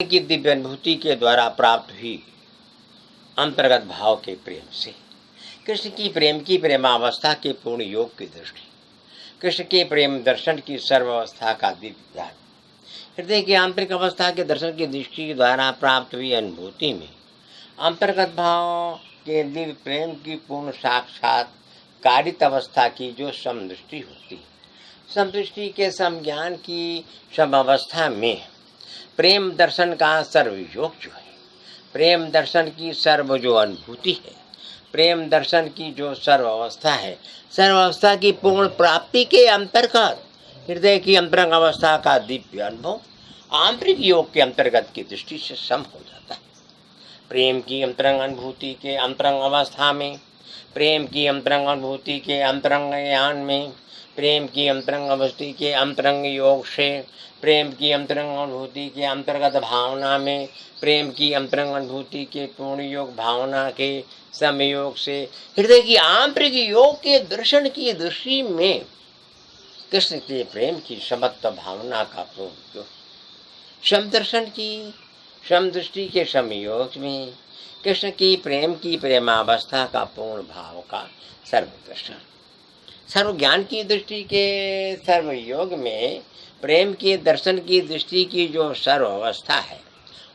की दिव्य अनुभूति के द्वारा प्राप्त हुई अंतर्गत भाव के प्रेम से कृष्ण की प्रेम की प्रेमावस्था के पूर्ण योग की दृष्टि, कृष्ण के प्रेम दर्शन की सर्वावस्था का दिव्य ज्ञान, हृदय की आंतरिक अवस्था के दर्शन की दृष्टि के द्वारा प्राप्त हुई अनुभूति में अंतर्गत भाव के दिव्य प्रेम की पूर्ण साक्षात कारित अवस्था की जो समदृष्टि होती है, समदृष्टि के समज्ञान की समावस्था में प्रेम दर्शन का सर्वयोग जो है, प्रेम दर्शन की सर्व जो अनुभूति है, प्रेम दर्शन की जो सर्वावस्था है, सर्वावस्था की पूर्ण प्राप्ति के अंतर्गत हृदय की अंतरंग अवस्था का दिव्य अनुभव आंतरिक योग के अंतर्गत की दृष्टि से सम हो जाता है। प्रेम की अंतरंग अनुभूति के अंतरंग अवस्था में, प्रेम की अंतरंग अनुभूति के अंतरंग ज्ञान में, प्रेम की अंतरंग अवस्थी के अंतरंग योग से, प्रेम की अंतरंग अनुभूति के अंतर्गत भावना में, प्रेम की अंतरंग अनुभूति के पूर्ण योग भावना के समयोग से हृदय की आंतरिक योग के दर्शन की दृष्टि में कृष्ण के प्रेम की समत्व भावना का पूर्ण योग, समदर्शन की समदृष्टि के समयोग में कृष्ण की प्रेम की प्रेमावस्था का पूर्ण भाव का सर्वदर्शन, सर्व ज्ञान की दृष्टि के सर्वयोग में प्रेम के दर्शन की दृष्टि की जो सर्व अवस्था है,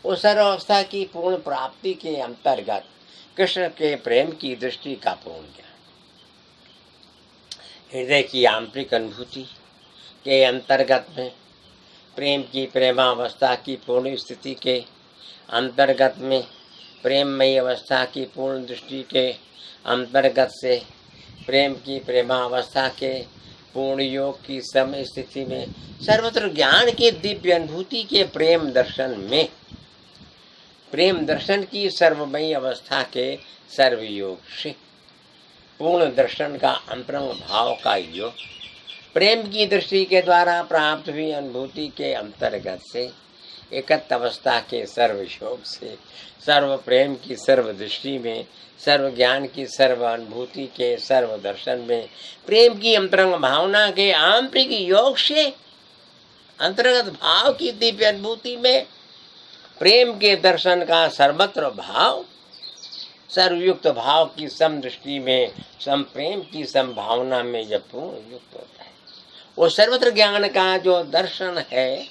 उस सर्व अवस्था की पूर्ण प्राप्ति के अंतर्गत कृष्ण के प्रेम की दृष्टि का पूर्ण ज्ञान, हृदय की आंतरिक अनुभूति के अंतर्गत में प्रेम की प्रेमावस्था की पूर्ण स्थिति के अंतर्गत में प्रेममयी अवस्था की पूर्ण दृष्टि के अंतर्गत से प्रेम की प्रेमावस्था के पूर्ण योग की सम स्थिति में सर्वत्र ज्ञान के दिव्य अनुभूति के प्रेम दर्शन में, प्रेम दर्शन की सर्वमयी अवस्था के सर्वयोग से पूर्ण दर्शन का अंतरंग भाव का योग, प्रेम की दृष्टि के द्वारा प्राप्त हुई अनुभूति के अंतर्गत से एकत्व अवस्था के सर्व योग से सर्व प्रेम की सर्व दृष्टि में, सर्व ज्ञान की सर्व अनुभूति के सर्व दर्शन में, प्रेम की अंतरंग भावना के आंतरिक योग से अंतर्गत भाव की दिव्य अनुभूति में प्रेम के दर्शन का सर्वत्र भाव, सर्वयुक्त भाव की सम दृष्टि में सम प्रेम की संभावना में जब पूर्ण युक्त होता है, वो सर्वत्र ज्ञान का जो दर्शन है,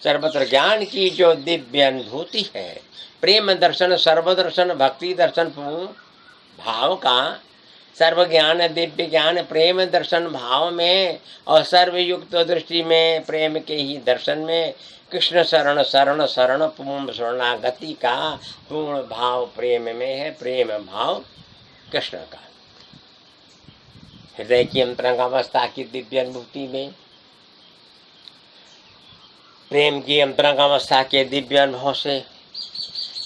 सर्वत्र ज्ञान की जो दिव्य अनुभूति है, प्रेम दर्शन सर्वदर्शन भक्ति दर्शन पूर्ण भाव का सर्व ज्ञान दिव्य ज्ञान प्रेम दर्शन भाव में और सर्वयुक्त दृष्टि में प्रेम के ही दर्शन में कृष्ण शरण शरण शरण पूर्ण शरणागति का पूर्ण भाव प्रेम में है, प्रेम भाव कृष्ण का। हृदय की अंतरंग अवस्था की दिव्य अनुभूति में प्रेम की अंतरंग अवस्था के दिव्य अनुभव से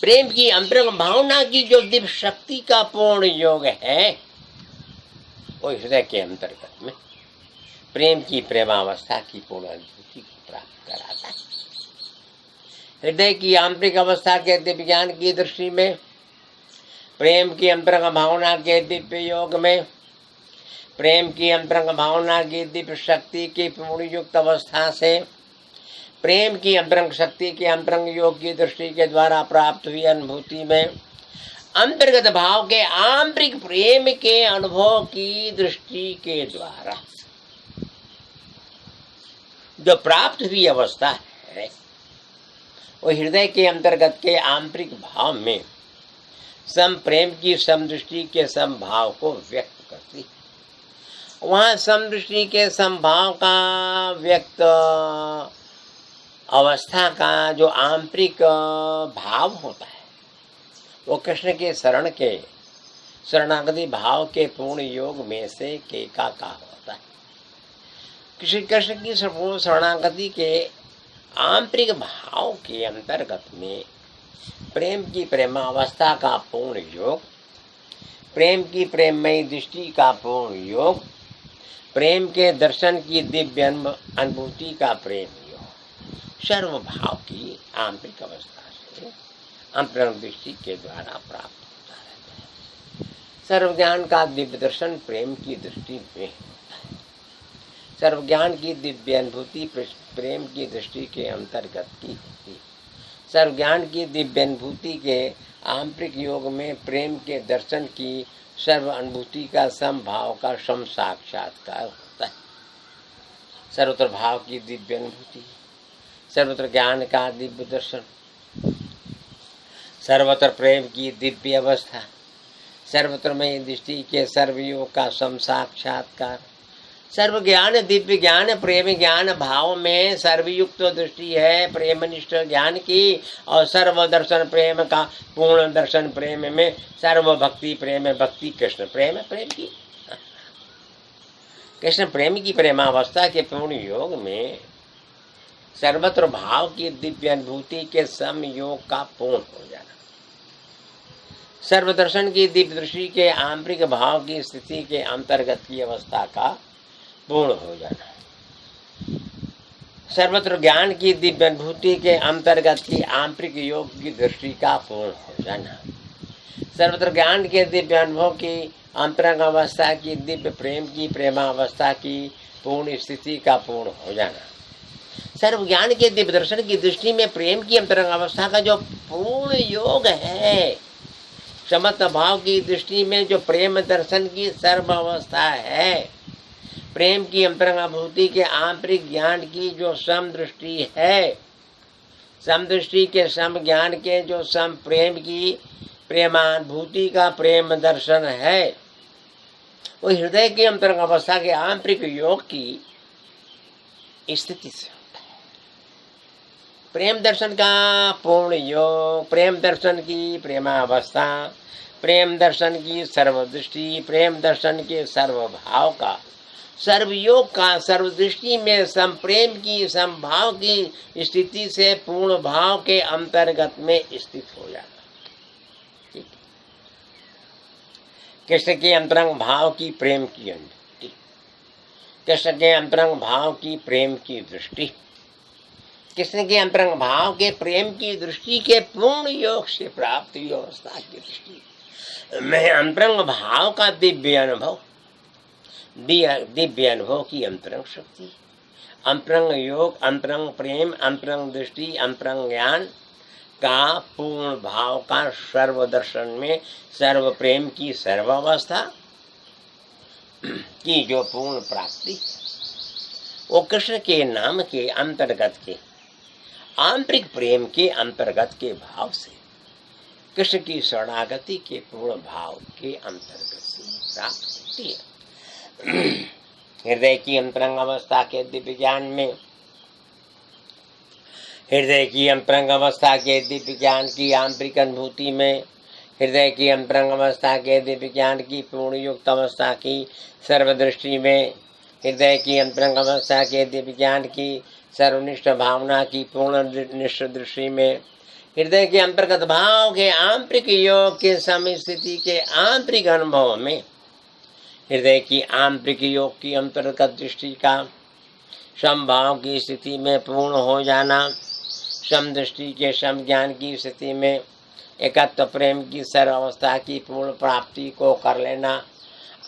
प्रेम की अंतरंग भावना की जो दिव्य शक्ति का पूर्ण योग है, वो हृदय के अंतर्गत में प्रेम की प्रेमावस्था की पूर्ण अनुभूति को प्राप्त कराता है। हृदय की आंतरिक अवस्था के दिव्य ज्ञान की दृष्टि में प्रेम की अंतरंग भावना के दिव्य योग में प्रेम की अंतरंग भावना की दिव्य शक्ति की पूर्ण युक्त अवस्था से प्रेम की अंतरंग शक्ति के अंतरंग योग की दृष्टि के द्वारा प्राप्त हुई अनुभूति में अंतर्गत भाव के आंतरिक प्रेम के अनुभव की दृष्टि के द्वारा जो प्राप्त हुई अवस्था है, वो हृदय के अंतर्गत के आंतरिक भाव में सम प्रेम की समदृष्टि के समभाव को व्यक्त करती है। वहाँ समदृष्टि के समभाव का व्यक्त अवस्था का जो आंतरिक भाव होता है, वो कृष्ण के शरण के शरणागति भाव के पूर्ण योग में से का होता है। कृष्ण की संपूर्ण शरणागति के आंतरिक भाव के अंतर्गत में प्रेम की प्रेमावस्था का पूर्ण योग, प्रेम की प्रेममयी दृष्टि का पूर्ण योग, प्रेम के दर्शन की दिव्य अनुभूति का प्रेम योग, सर्व भाव की आंतरिक अवस्था से अंतरंग दृष्टि के द्वारा प्राप्त होता रहता है। सर्व ज्ञान का दिव्य दर्शन प्रेम की दृष्टि में होता है। सर्व ज्ञान की दिव्य अनुभूति प्रेम की दृष्टि के अंतर्गत की होती है। सर्वज्ञान की दिव्य अनुभूति के आंतरिक योग में प्रेम के दर्शन की सर्व अनुभूति का समभाव का सम साक्षात्कार होता है। सर्वत्र भाव की दिव्य अनुभूति, सर्वत्र ज्ञान का दिव्य दर्शन, सर्वत्र प्रेम की दिव्य अवस्था, सर्वत्र में दृष्टि के सर्वयोग का सम साक्षात्कार, सर्व ज्ञान दिव्य ज्ञान प्रेम ज्ञान भाव में सर्वयुक्त दृष्टि है प्रेमनिष्ठ ज्ञान की, और सर्व दर्शन प्रेम का पूर्ण दर्शन प्रेम में, सर्व भक्ति प्रेम भक्ति कृष्ण प्रेम प्रेम की, कृष्ण प्रेम की प्रेमावस्था के पूर्ण योग में सर्वत्र भाव की दिव्य अनुभूति के सम योग का पूर्ण हो जाना, सर्वदर्शन की दिव्य दृष्टि के आंतरिक भाव की स्थिति के अंतर्गत की अवस्था का पूर्ण हो जाना, सर्वत्र ज्ञान की दिव्य अनुभूति के अंतर्गत की आंतरिक योग की दृष्टि का पूर्ण हो जाना, सर्वत्र ज्ञान के दिव्य अनुभव की अंतरंग अवस्था की दिव्य प्रेम की प्रेमावस्था की पूर्ण स्थिति का पूर्ण हो जाना, सर्व ज्ञान के दिव्य दर्शन की दृष्टि में प्रेम की अंतरंग अवस्था का जो पूर्ण योग है, समस्त भाव की दृष्टि में जो प्रेम दर्शन की सर्व अवस्था है, प्रेम की अंतरंग अनुभूति के आंतरिक ज्ञान की जो सम दृष्टि है, सम दृष्टि के सम ज्ञान के जो सम प्रेम की प्रेमानुभूति का प्रेम दर्शन है, वो हृदय की अंतरंग अवस्था के आंतरिक योग की स्थिति से होता है। प्रेम दर्शन का पूर्ण योग, प्रेम दर्शन की प्रेमावस्था, प्रेम दर्शन की सर्वदृष्टि, प्रेम दर्शन के सर्वभाव का, सर्वयोग का सर्वदृष्टि में संप्रेम की समभाव की स्थिति से पूर्ण भाव के अंतर्गत में स्थित हो जाना। ठीक, कृष्ण के अंतरंग भाव की प्रेम की अनुभूति, कृष्ण के अंतरंग भाव की प्रेम की दृष्टि, कृष्ण के अंतरंग भाव के प्रेम की दृष्टि के पूर्ण योग से प्राप्त अवस्था की दृष्टि में अंतरंग भाव का दिव्य अनुभव, दिव्य अनुभव की अंतरंग शक्ति, अंतरंग योग, अंतरंग प्रेम, अंतरंग दृष्टि, अंतरंग ज्ञान का पूर्ण भाव का सर्व दर्शन में सर्व प्रेम की सर्वावस्था की जो पूर्ण प्राप्ति, वो कृष्ण के नाम के अंतर्गत के आंतरिक प्रेम के अंतर्गत के भाव से, कृष्ण की शरणागति के पूर्ण भाव के अंतर्गत से प्राप्त होती है। हृदय की अंतरंग अवस्था के दिव्य ज्ञान में, हृदय की अंतरंग अवस्था के दिव्य ज्ञान की आंतरिक अनुभूति में, हृदय की अंतरंग अवस्था के दिव्य ज्ञान की पूर्ण युक्त अवस्था की सर्वदृष्टि में, हृदय की अंतरंग अवस्था के दिव्य ज्ञान की सर्वनिष्ठ भावना की पूर्ण निष्ठ दृष्टि में, हृदय के अंतर्गत भाव के आंतरिक योग के समस्थिति के आंतरिक अनुभव में, हृदय की आंतरिक योग की अंतर्गत दृष्टि का समभाव की स्थिति में पूर्ण हो जाना, समदृष्टि के सम ज्ञान की स्थिति में एकत्व प्रेम की सर्वावस्था की पूर्ण प्राप्ति को कर लेना,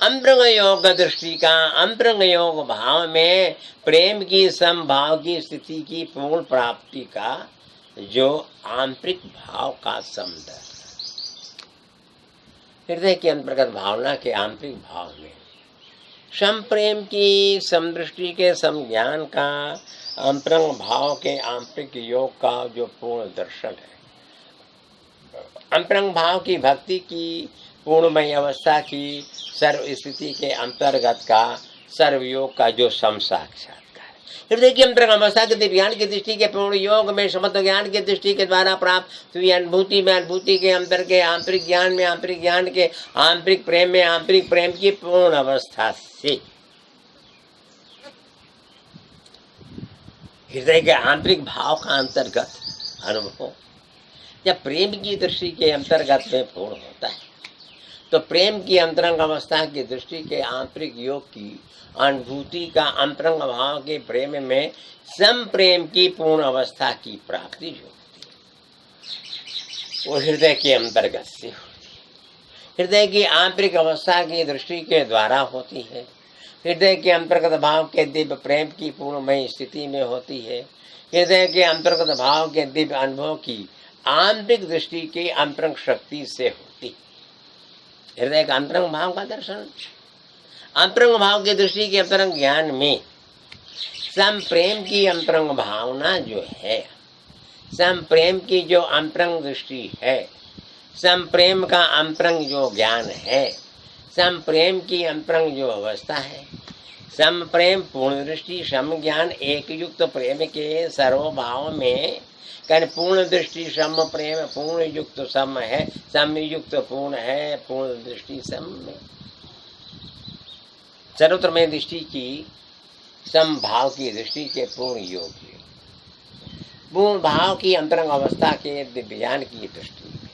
अंतरंग योग दृष्टि का अंतरंग योग भाव में प्रेम की समभाव की स्थिति की पूर्ण प्राप्ति का जो आंतरिक भाव का समदर्शन, हृदय के अंतर्गत भावना के आंतरिक भाव में सम प्रेम की समदृष्टि के समज्ञान का अंतरंग भाव के आंतरिक योग का जो पूर्ण दर्शन है, अंतरंग भाव की भक्ति की पूर्णमय अवस्था की सर्व स्थिति के अंतर्गत का सर्वयोग का जो सम साक्षात्कार, हृदय की अंतरंग अवस्था के दिव्यान की दृष्टि के पूर्ण योग में समस्त ज्ञान की दृष्टि के द्वारा प्राप्त हुई अनुभूति में, अनुभूति के अंतर के आंतरिक ज्ञान में, आंतरिक ज्ञान के आंतरिक प्रेम में, आंतरिक प्रेम की पूर्ण अवस्था से हृदय के आंतरिक भाव का अंतर्गत अनुभव जब प्रेम की दृष्टि के अंतर्गत में पूर्ण होता है, तो प्रेम की अंतरंग अवस्था की दृष्टि के आंतरिक योग की अनुभूति का अंतरंग भाव के प्रेम में सम प्रेम की पूर्ण अवस्था की प्राप्ति जो होती है वो हृदय के अंतर्गत से होती है, हृदय की आंतरिक अवस्था की दृष्टि के द्वारा होती है, हृदय के अंतर्गत भाव के दिव्य प्रेम की पूर्णमय स्थिति में होती है, हृदय के अंतर्गत भाव के दिव्य अनुभव की आंतरिक दृष्टि के अंतरंग शक्ति से होती। हृदय का अंतरंग भाव का दर्शन, अंतरंग भाव की दृष्टि के अंतरंग ज्ञान में सम प्रेम की अंतरंग भावना जो है, सम प्रेम की जो अंतरंग दृष्टि है, सम प्रेम का अंतरंग जो ज्ञान है, सम प्रेम की अंतरंग जो अवस्था है, सम प्रेम पूर्ण दृष्टि सम ज्ञान एक युक्त प्रेम के सर्वभाव में, कारण पूर्ण दृष्टि सम प्रेम पूर्ण युक्त सम है, सम युक्त पूर्ण है, पूर्ण दृष्टि सम में, सर्वत्र में दृष्टि की सम भाव की दृष्टि के पूर्ण योग है, पूर्ण भाव की अंतरंग अवस्था के दिव्यान की दृष्टि में,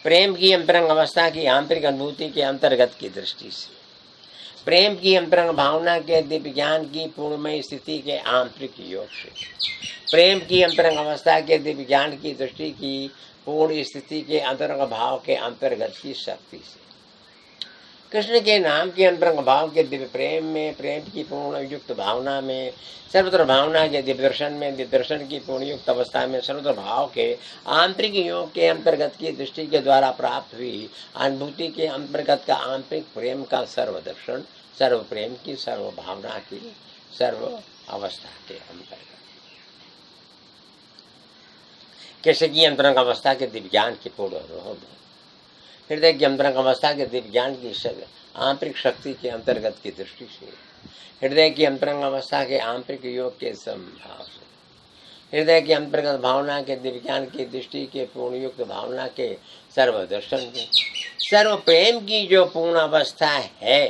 प्रेम की अंतरंग अवस्था की आंतरिक अनुभूति के अंतर्गत की दृष्टि से, प्रेम की अंतरंग भावना के दिव्य ज्ञान की पूर्णमय स्थिति के आंतरिक योग से, प्रेम की अंतरंग अवस्था के दिव्य ज्ञान की दृष्टि की पूर्ण स्थिति के अंतरंग भाव के अंतर्गत की शक्ति से, कृष्ण के नाम के अंतरंग भाव के दिव्य प्रेम में, प्रेम की पूर्ण युक्त भावना में, सर्वत्र भावना के दिव्य दर्शन में, दिव्य दर्शन की पूर्ण युक्त अवस्था में, सर्वत्र भाव के आंतरिक योग के अंतर्गत की दृष्टि के द्वारा प्राप्त हुई अनुभूति के अंतर्गत का आंतरिक प्रेम का सर्व दर्शन, सर्व प्रेम की सर्व भावना की सर्व अवस्था के अंतर्गत कृष्ण की अंतरंग अवस्था के दिव्य ज्ञान की पूर्ण अनुभव में, हृदय की अंतरंग अवस्था के दिव्य ज्ञान की आंतरिक शक्ति के अंतर्गत की दृष्टि से, हृदय की अंतरंग अवस्था के आंतरिक योग के संभाव से, हृदय की अंतर्गत भावना के दिव्य ज्ञान की दृष्टि के पूर्ण युक्त भावना के सर्व दर्शन के, सर्व प्रेम की जो पूर्ण अवस्था है,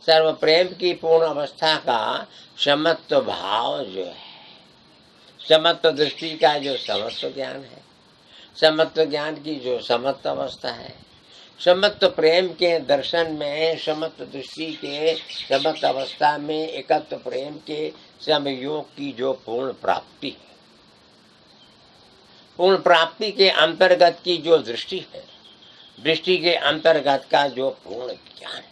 सर्व प्रेम की पूर्ण अवस्था का समत्व भाव जो है, समत्व दृष्टि का जो समत्व ज्ञान है, समत्व ज्ञान की जो समत्व अवस्था है, समत्व प्रेम के दर्शन में, समत्व दृष्टि के समत्व अवस्था में एकत्व प्रेम के समयोग की जो पूर्ण प्राप्ति है, पूर्ण प्राप्ति के अंतर्गत की जो दृष्टि है, दृष्टि के अंतर्गत का जो पूर्ण ज्ञान है,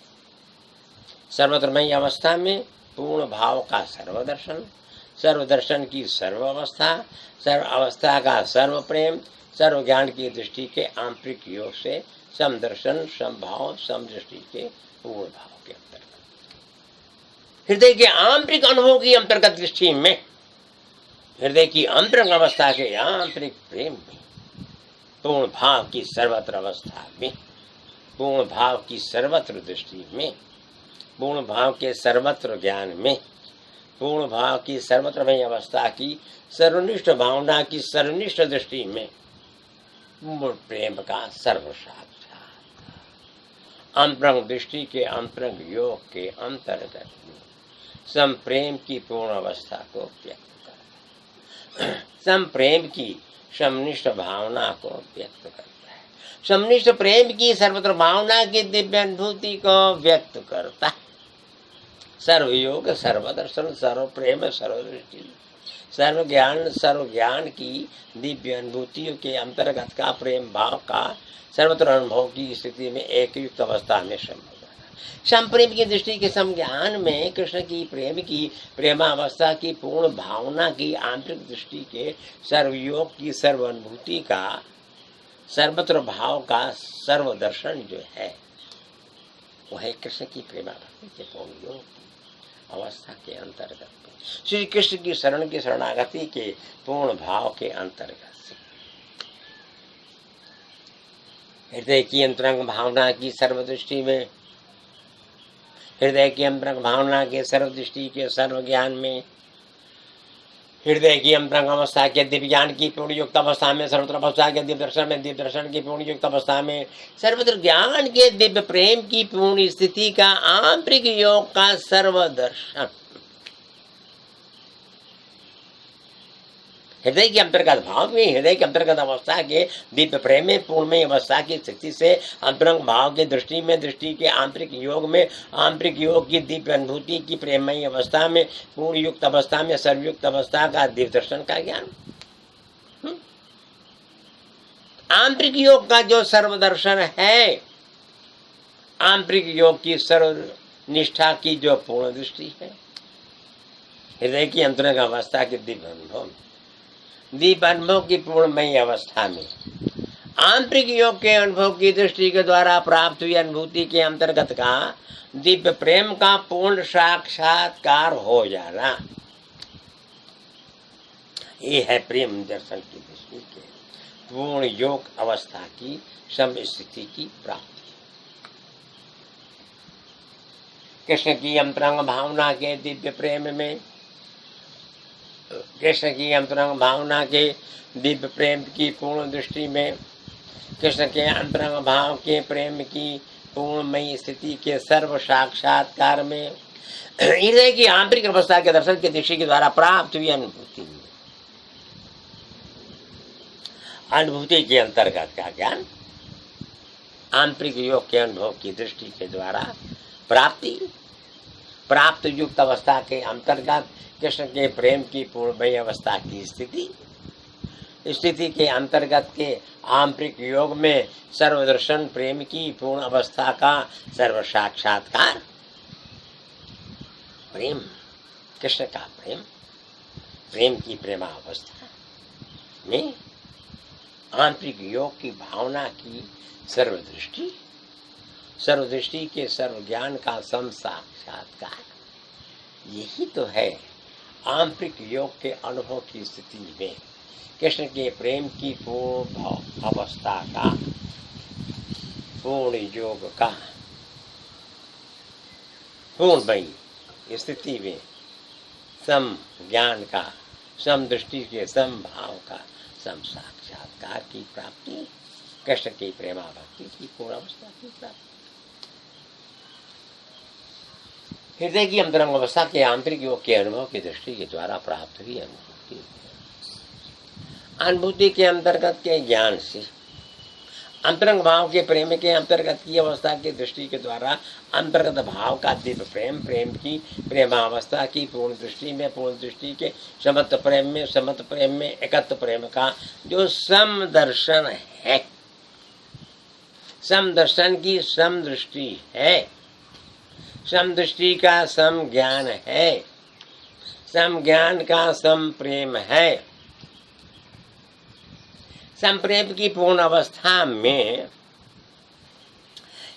सर्वत्रमयी अवस्था में पूर्ण भाव का सर्वदर्शन, सर्वदर्शन की सर्व अवस्था, सर्व अवस्था का सर्व प्रेम, सर्व ज्ञान की दृष्टि के आंतरिक योग से समदर्शन, समभाव, समदृष्टि के पूर्ण भाव के अंतर्गत, हृदय के आंतरिक अनुभव की अंतर्गत दृष्टि में, हृदय की अंतरंग अवस्था के आंतरिक प्रेम में, पूर्ण भाव की सर्वत्र अवस्था में, पूर्ण भाव की सर्वत्र दृष्टि में, पूर्ण भाव के सर्वत्र ज्ञान में, पूर्ण भाव की सर्वत्रमय अवस्था की सर्वनिष्ठ भावना की सर्वनिष्ठ दृष्टि में, पूर्ण प्रेम का सर्व साक्षात अंतरंग दृष्टि के अंतरंग योग के अंतर्गत में सम प्रेम की पूर्ण अवस्था को व्यक्त करता है, सम प्रेम की समनिष्ठ भावना को व्यक्त करता है, समनिष्ठ प्रेम की सर्वत्र भावना की दिव्य अनुभूति को व्यक्त करता है, सर्व योग, सर्व दर्शन, सर्व प्रेम, सर्व दृष्टि, सर्व ज्ञान की दिव्य अनुभूतियों के अंतर्गत का प्रेम भाव का सर्वत्र अनुभव की स्थिति में एक युक्त अवस्था में संभव है। सम प्रेम की दृष्टि के समज्ञान में कृष्ण की प्रेम की प्रेमावस्था की पूर्ण भावना की आंतरिक दृष्टि के सर्वयोग की सर्व अनुभूति का सर्वत्र भाव का सर्व दर्शन जो है वह है कृष्ण की प्रेमाभक्ति के पूर्ण योग की अवस्था के अंतर्गत श्री कृष्ण की शरण की शरणागति के पूर्ण भाव के अंतर्गत से, हृदय की अंतरंग भावना की सर्वदृष्टि में, हृदय की अंतरंग भावना के सर्वदृष्टि के सर्व ज्ञान में, हृदय की अंतरंग अवस्था के दिव्य ज्ञान की पूर्ण युक्त अवस्था में, सर्वत्र अवस्था के दिव्य दर्शन में, दिव्य दर्शन की पूर्ण युक्त अवस्था में, सर्वत्र ज्ञान के दिव्य प्रेम की पूर्ण स्थिति का आंतरिक योग का सर्वदर्शन, हृदय के अंतर्गत भाव में, हृदय के अंतर्गत अवस्था के दिव्य प्रेम में, पूर्णमय अवस्था की स्थिति से अंतरंग भाव के दृष्टि में, दृष्टि के आंतरिक योग में, आंतरिक योग की दिव्य अनुभूति की प्रेममय अवस्था में, पूर्ण युक्त अवस्था में, सर्वयुक्त अवस्था का दिव्य दर्शन का ज्ञान, आंतरिक योग का जो सर्वदर्शन है, आंतरिक योग की सर्व निष्ठा की जो पूर्ण दृष्टि है, हृदय की अंतरंग अवस्था के दिव्य अनुभव में, दीप अनुभव की पूर्णमयी अवस्था में आंतरिक योग के अनुभव की दृष्टि के द्वारा प्राप्त हुई अनुभूति के अंतर्गत का दिव्य प्रेम का पूर्ण साक्षात्कार हो जाना, ये है प्रेम दर्शन की दृष्टि के पूर्ण योग अवस्था की समस्थिति की प्राप्ति। कृष्ण की अंतरंग भावना के दिव्य प्रेम में, कृष्ण की अंतरंग भावना के दिव्य प्रेम की पूर्ण दृष्टि में, कृष्ण के अंतरंग भाव के प्रेम की पूर्णमयी स्थिति के सर्व साक्षात्कार में हृदय की आंतरिक अवस्था के दर्शन की दृष्टि के द्वारा प्राप्त हुई अनुभूति, अनुभूति के अंतर्गत का ज्ञान आंतरिक योग के अनुभव की दृष्टि के द्वारा प्राप्त युक्त अवस्था के अंतर्गत कृष्ण के प्रेम की पूर्णमयी अवस्था की स्थिति के अंतर्गत के आंतरिक योग में सर्वदर्शन प्रेम की पूर्ण अवस्था का सर्व साक्षात्कार। प्रेम, कृष्ण का प्रेम की प्रेमावस्था में आंतरिक योग की भावना की सर्वदृष्टि के सर्व ज्ञान का सम साक्षात्कार, यही तो है आंतरिक योग के अनुभव की स्थिति में कृष्ण के प्रेम की पूर्ण अवस्था का, पूर्ण योग का, पूर्णमयी स्थिति में सम ज्ञान का, सम दृष्टि के सम भाव का सम साक्षात्कार की प्राप्ति, कृष्ण की प्रेमाभक्ति की पूर्ण अवस्था की प्राप्ति। हृदय की अंतरंग अवस्था के आंतरिक योग के अनुभव की दृष्टि के द्वारा प्राप्त हुई अनुभूति के अंतर्गत के ज्ञान से अंतरंग भाव के प्रेम के अंतर्गत की अवस्था की दृष्टि के द्वारा अंतर्गत भाव का दिव्य प्रेम की प्रेमावस्था की पूर्ण दृष्टि के समत्व प्रेम में एकत्व प्रेम का जो समदर्शन है, समदर्शन की समदृष्टि है, समदृष्टि का सम ज्ञान है, सम ज्ञान का सम प्रेम है। संप्रेम की पूर्ण अवस्था में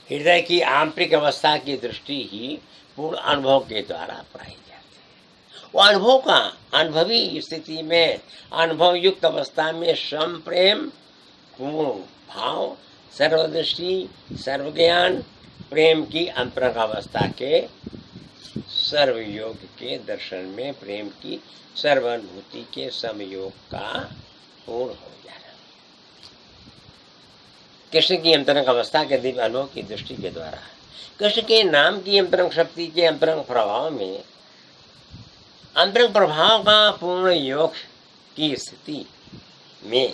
हृदय की आंतरिक अवस्था की दृष्टि ही पूर्ण अनुभव के द्वारा पाई जाती है। वो अनुभव का अनुभवी स्थिति में अनुभव युक्त अवस्था में संप्रेम पूर्ण भाव सर्वदृष्टि सर्वज्ञान प्रेम की अंतरंग अवस्था के सर्वयोग के दर्शन में प्रेम की सर्वानुभूति के समयोग का पूर्ण हो जाना। कृष्ण की अंतरंग अवस्था के दिव्य अनुभव की दृष्टि के द्वारा कृष्ण के नाम की अंतरंग शक्ति के अंतरंग प्रभाव में अंतरंग प्रभाव का पूर्ण योग की स्थिति में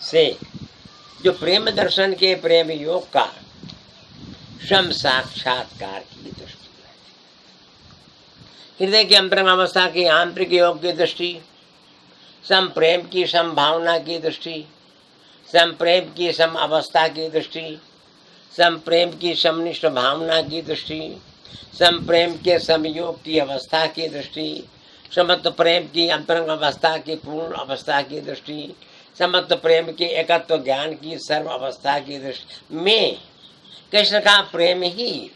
से जो प्रेम दर्शन के प्रेम योग का सम साक्षात्कार की दृष्टि, हृदय की अंतरंग अवस्था की आंतरिक योग की दृष्टि, सम प्रेम की सम भावना की दृष्टि, सम प्रेम की सम अवस्था की दृष्टि, सम प्रेम की समनिष्ठ भावना की दृष्टि, सम प्रेम के समयोग की अवस्था की दृष्टि, समत्व प्रेम की अंतरंग अवस्था की पूर्ण अवस्था की दृष्टि, समत्व प्रेम के एकत्व ज्ञान की सर्व अवस्था की दृष्टि में कृष्ण का प्रेम ही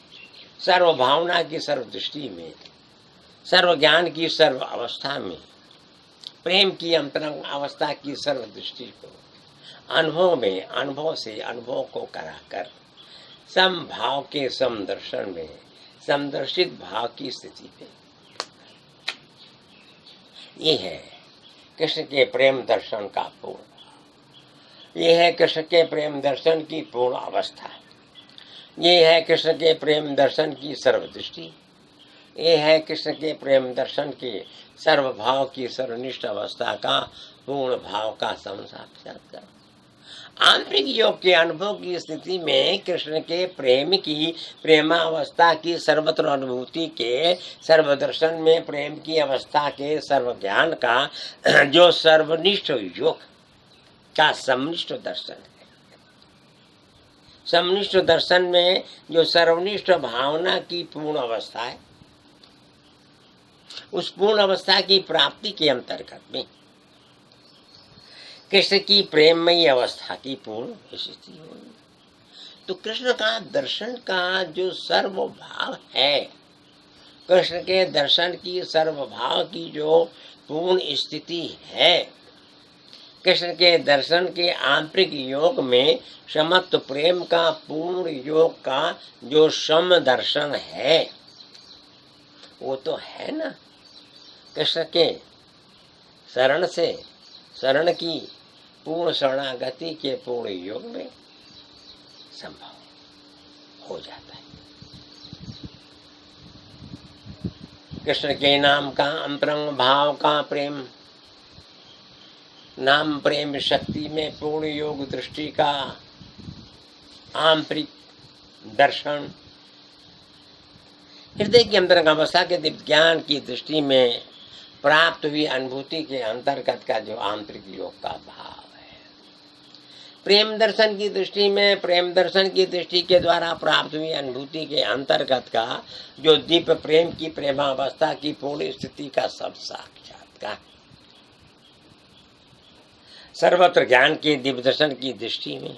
सर्व भावना की सर्व दृष्टि में, सर्व ज्ञान की सर्व अवस्था में, प्रेम की अंतरंग अवस्था की सर्व दृष्टि को अनुभव में, अनुभव से अनुभव को कराकर सम भाव के समदर्शन में, समदर्शित भाव की स्थिति में, ये है कृष्ण के प्रेम दर्शन का पूर्ण, ये है कृष्ण के प्रेम दर्शन की पूर्ण अवस्था, ये है कृष्ण के प्रेम दर्शन की सर्वदृष्टि, ये है कृष्ण के प्रेम दर्शन के सर्वभाव की सर्वनिष्ठ अवस्था का पूर्ण भाव का सम साक्षात्कार। आंतरिक योग के अनुभव की स्थिति में कृष्ण के प्रेम की प्रेमावस्था की सर्वत्र अनुभूति के सर्वदर्शन में प्रेम की अवस्था के सर्व ज्ञान का जो सर्वनिष्ठ योग का समनिष्ठ दर्शन है, समनिष्ठ दर्शन में जो सर्वनिष्ठ भावना की पूर्ण अवस्था है, उस पूर्ण अवस्था की प्राप्ति के अंतर्गत में कृष्ण की प्रेममयी अवस्था की पूर्ण स्थिति होगी। तो कृष्ण का दर्शन का जो सर्वभाव है, कृष्ण के दर्शन की सर्वभाव की जो पूर्ण स्थिति है, कृष्ण के दर्शन के आंतरिक योग में समत्व प्रेम का पूर्ण योग का जो सम दर्शन है, वो तो है ना। कृष्ण के शरण से, शरण की पूर्ण शरणागति के पूर्ण योग में संभव हो जाता है। कृष्ण के नाम का अंतरंग भाव का प्रेम, नाम प्रेम शक्ति में पूर्ण योग दृष्टि का आंतरिक दर्शन, हृदय की अंतरंग अवस्था के दिव्य ज्ञान की दृष्टि में प्राप्त हुई अनुभूति के अंतर्गत का जो आंतरिक योग का भाव है, प्रेम दर्शन की दृष्टि में, प्रेम दर्शन की दृष्टि के द्वारा प्राप्त हुई अनुभूति के अंतर्गत का जो दिव्य प्रेम की प्रेमावस्था की पूर्ण स्थिति का सब साक्षात्कार, सर्वत्र ज्ञान के दिव्य दर्शन की दृष्टि में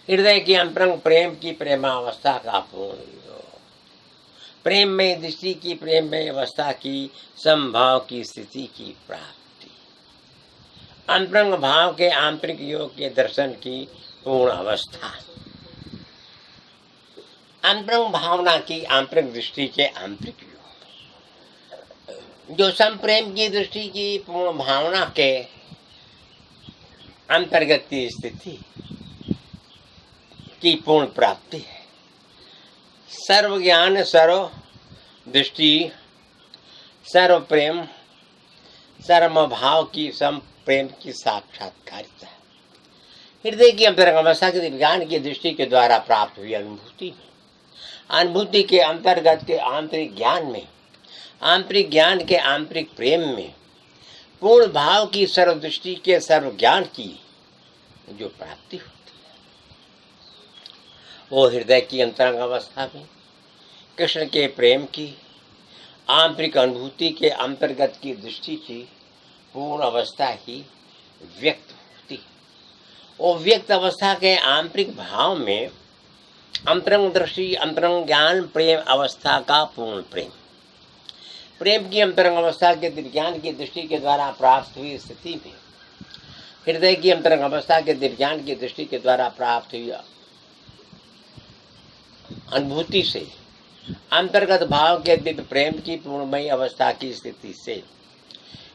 हृदय की अंतरंग प्रेम की प्रेमावस्था का पूर्ण योग, प्रेम में दृष्टि की प्रेम में अवस्था की समभाव की स्थिति की प्राप्ति, अंतरंग भाव के आंतरिक योग के दर्शन की पूर्ण अवस्था, अंतरंग भावना की आंतरिक दृष्टि के आंतरिक योग, जो सम प्रेम की दृष्टि की पूर्ण भावना के अंतर्गत की स्थिति की पूर्ण प्राप्ति है। सर्व ज्ञान, सर्व दृष्टि, सर्व प्रेम, सर्व भाव की सम प्रेम की साक्षात्कारिता, हृदय की अंतरंग अवस्था के ज्ञान की दृष्टि के द्वारा प्राप्त हुई अनुभूति में, अनुभूति के अंतर्गत के आंतरिक ज्ञान में, आंतरिक ज्ञान के आंतरिक प्रेम में, पूर्ण भाव की सर्व दृष्टि के सर्व ज्ञान की जो प्राप्ति होती है, वो हृदय की अंतरंग अवस्था में कृष्ण के प्रेम की आंतरिक अनुभूति के अंतर्गत की दृष्टि की पूर्ण अवस्था ही व्यक्त होती है। वो व्यक्त अवस्था के आंतरिक भाव में अंतरंग दृष्टि, अंतरंग ज्ञान प्रेम अवस्था का पूर्ण प्रेम, प्रेम की अंतरंग अवस्था के दिव्यज्ञान की दृष्टि के द्वारा प्राप्त हुई स्थिति में, हृदय की अंतरंग अवस्था के दिव्यज्ञान की दृष्टि के द्वारा प्राप्त हुई अनुभूति से, अंतर्गत भाव के दिव्य प्रेम की पूर्णमयी अवस्था की स्थिति से,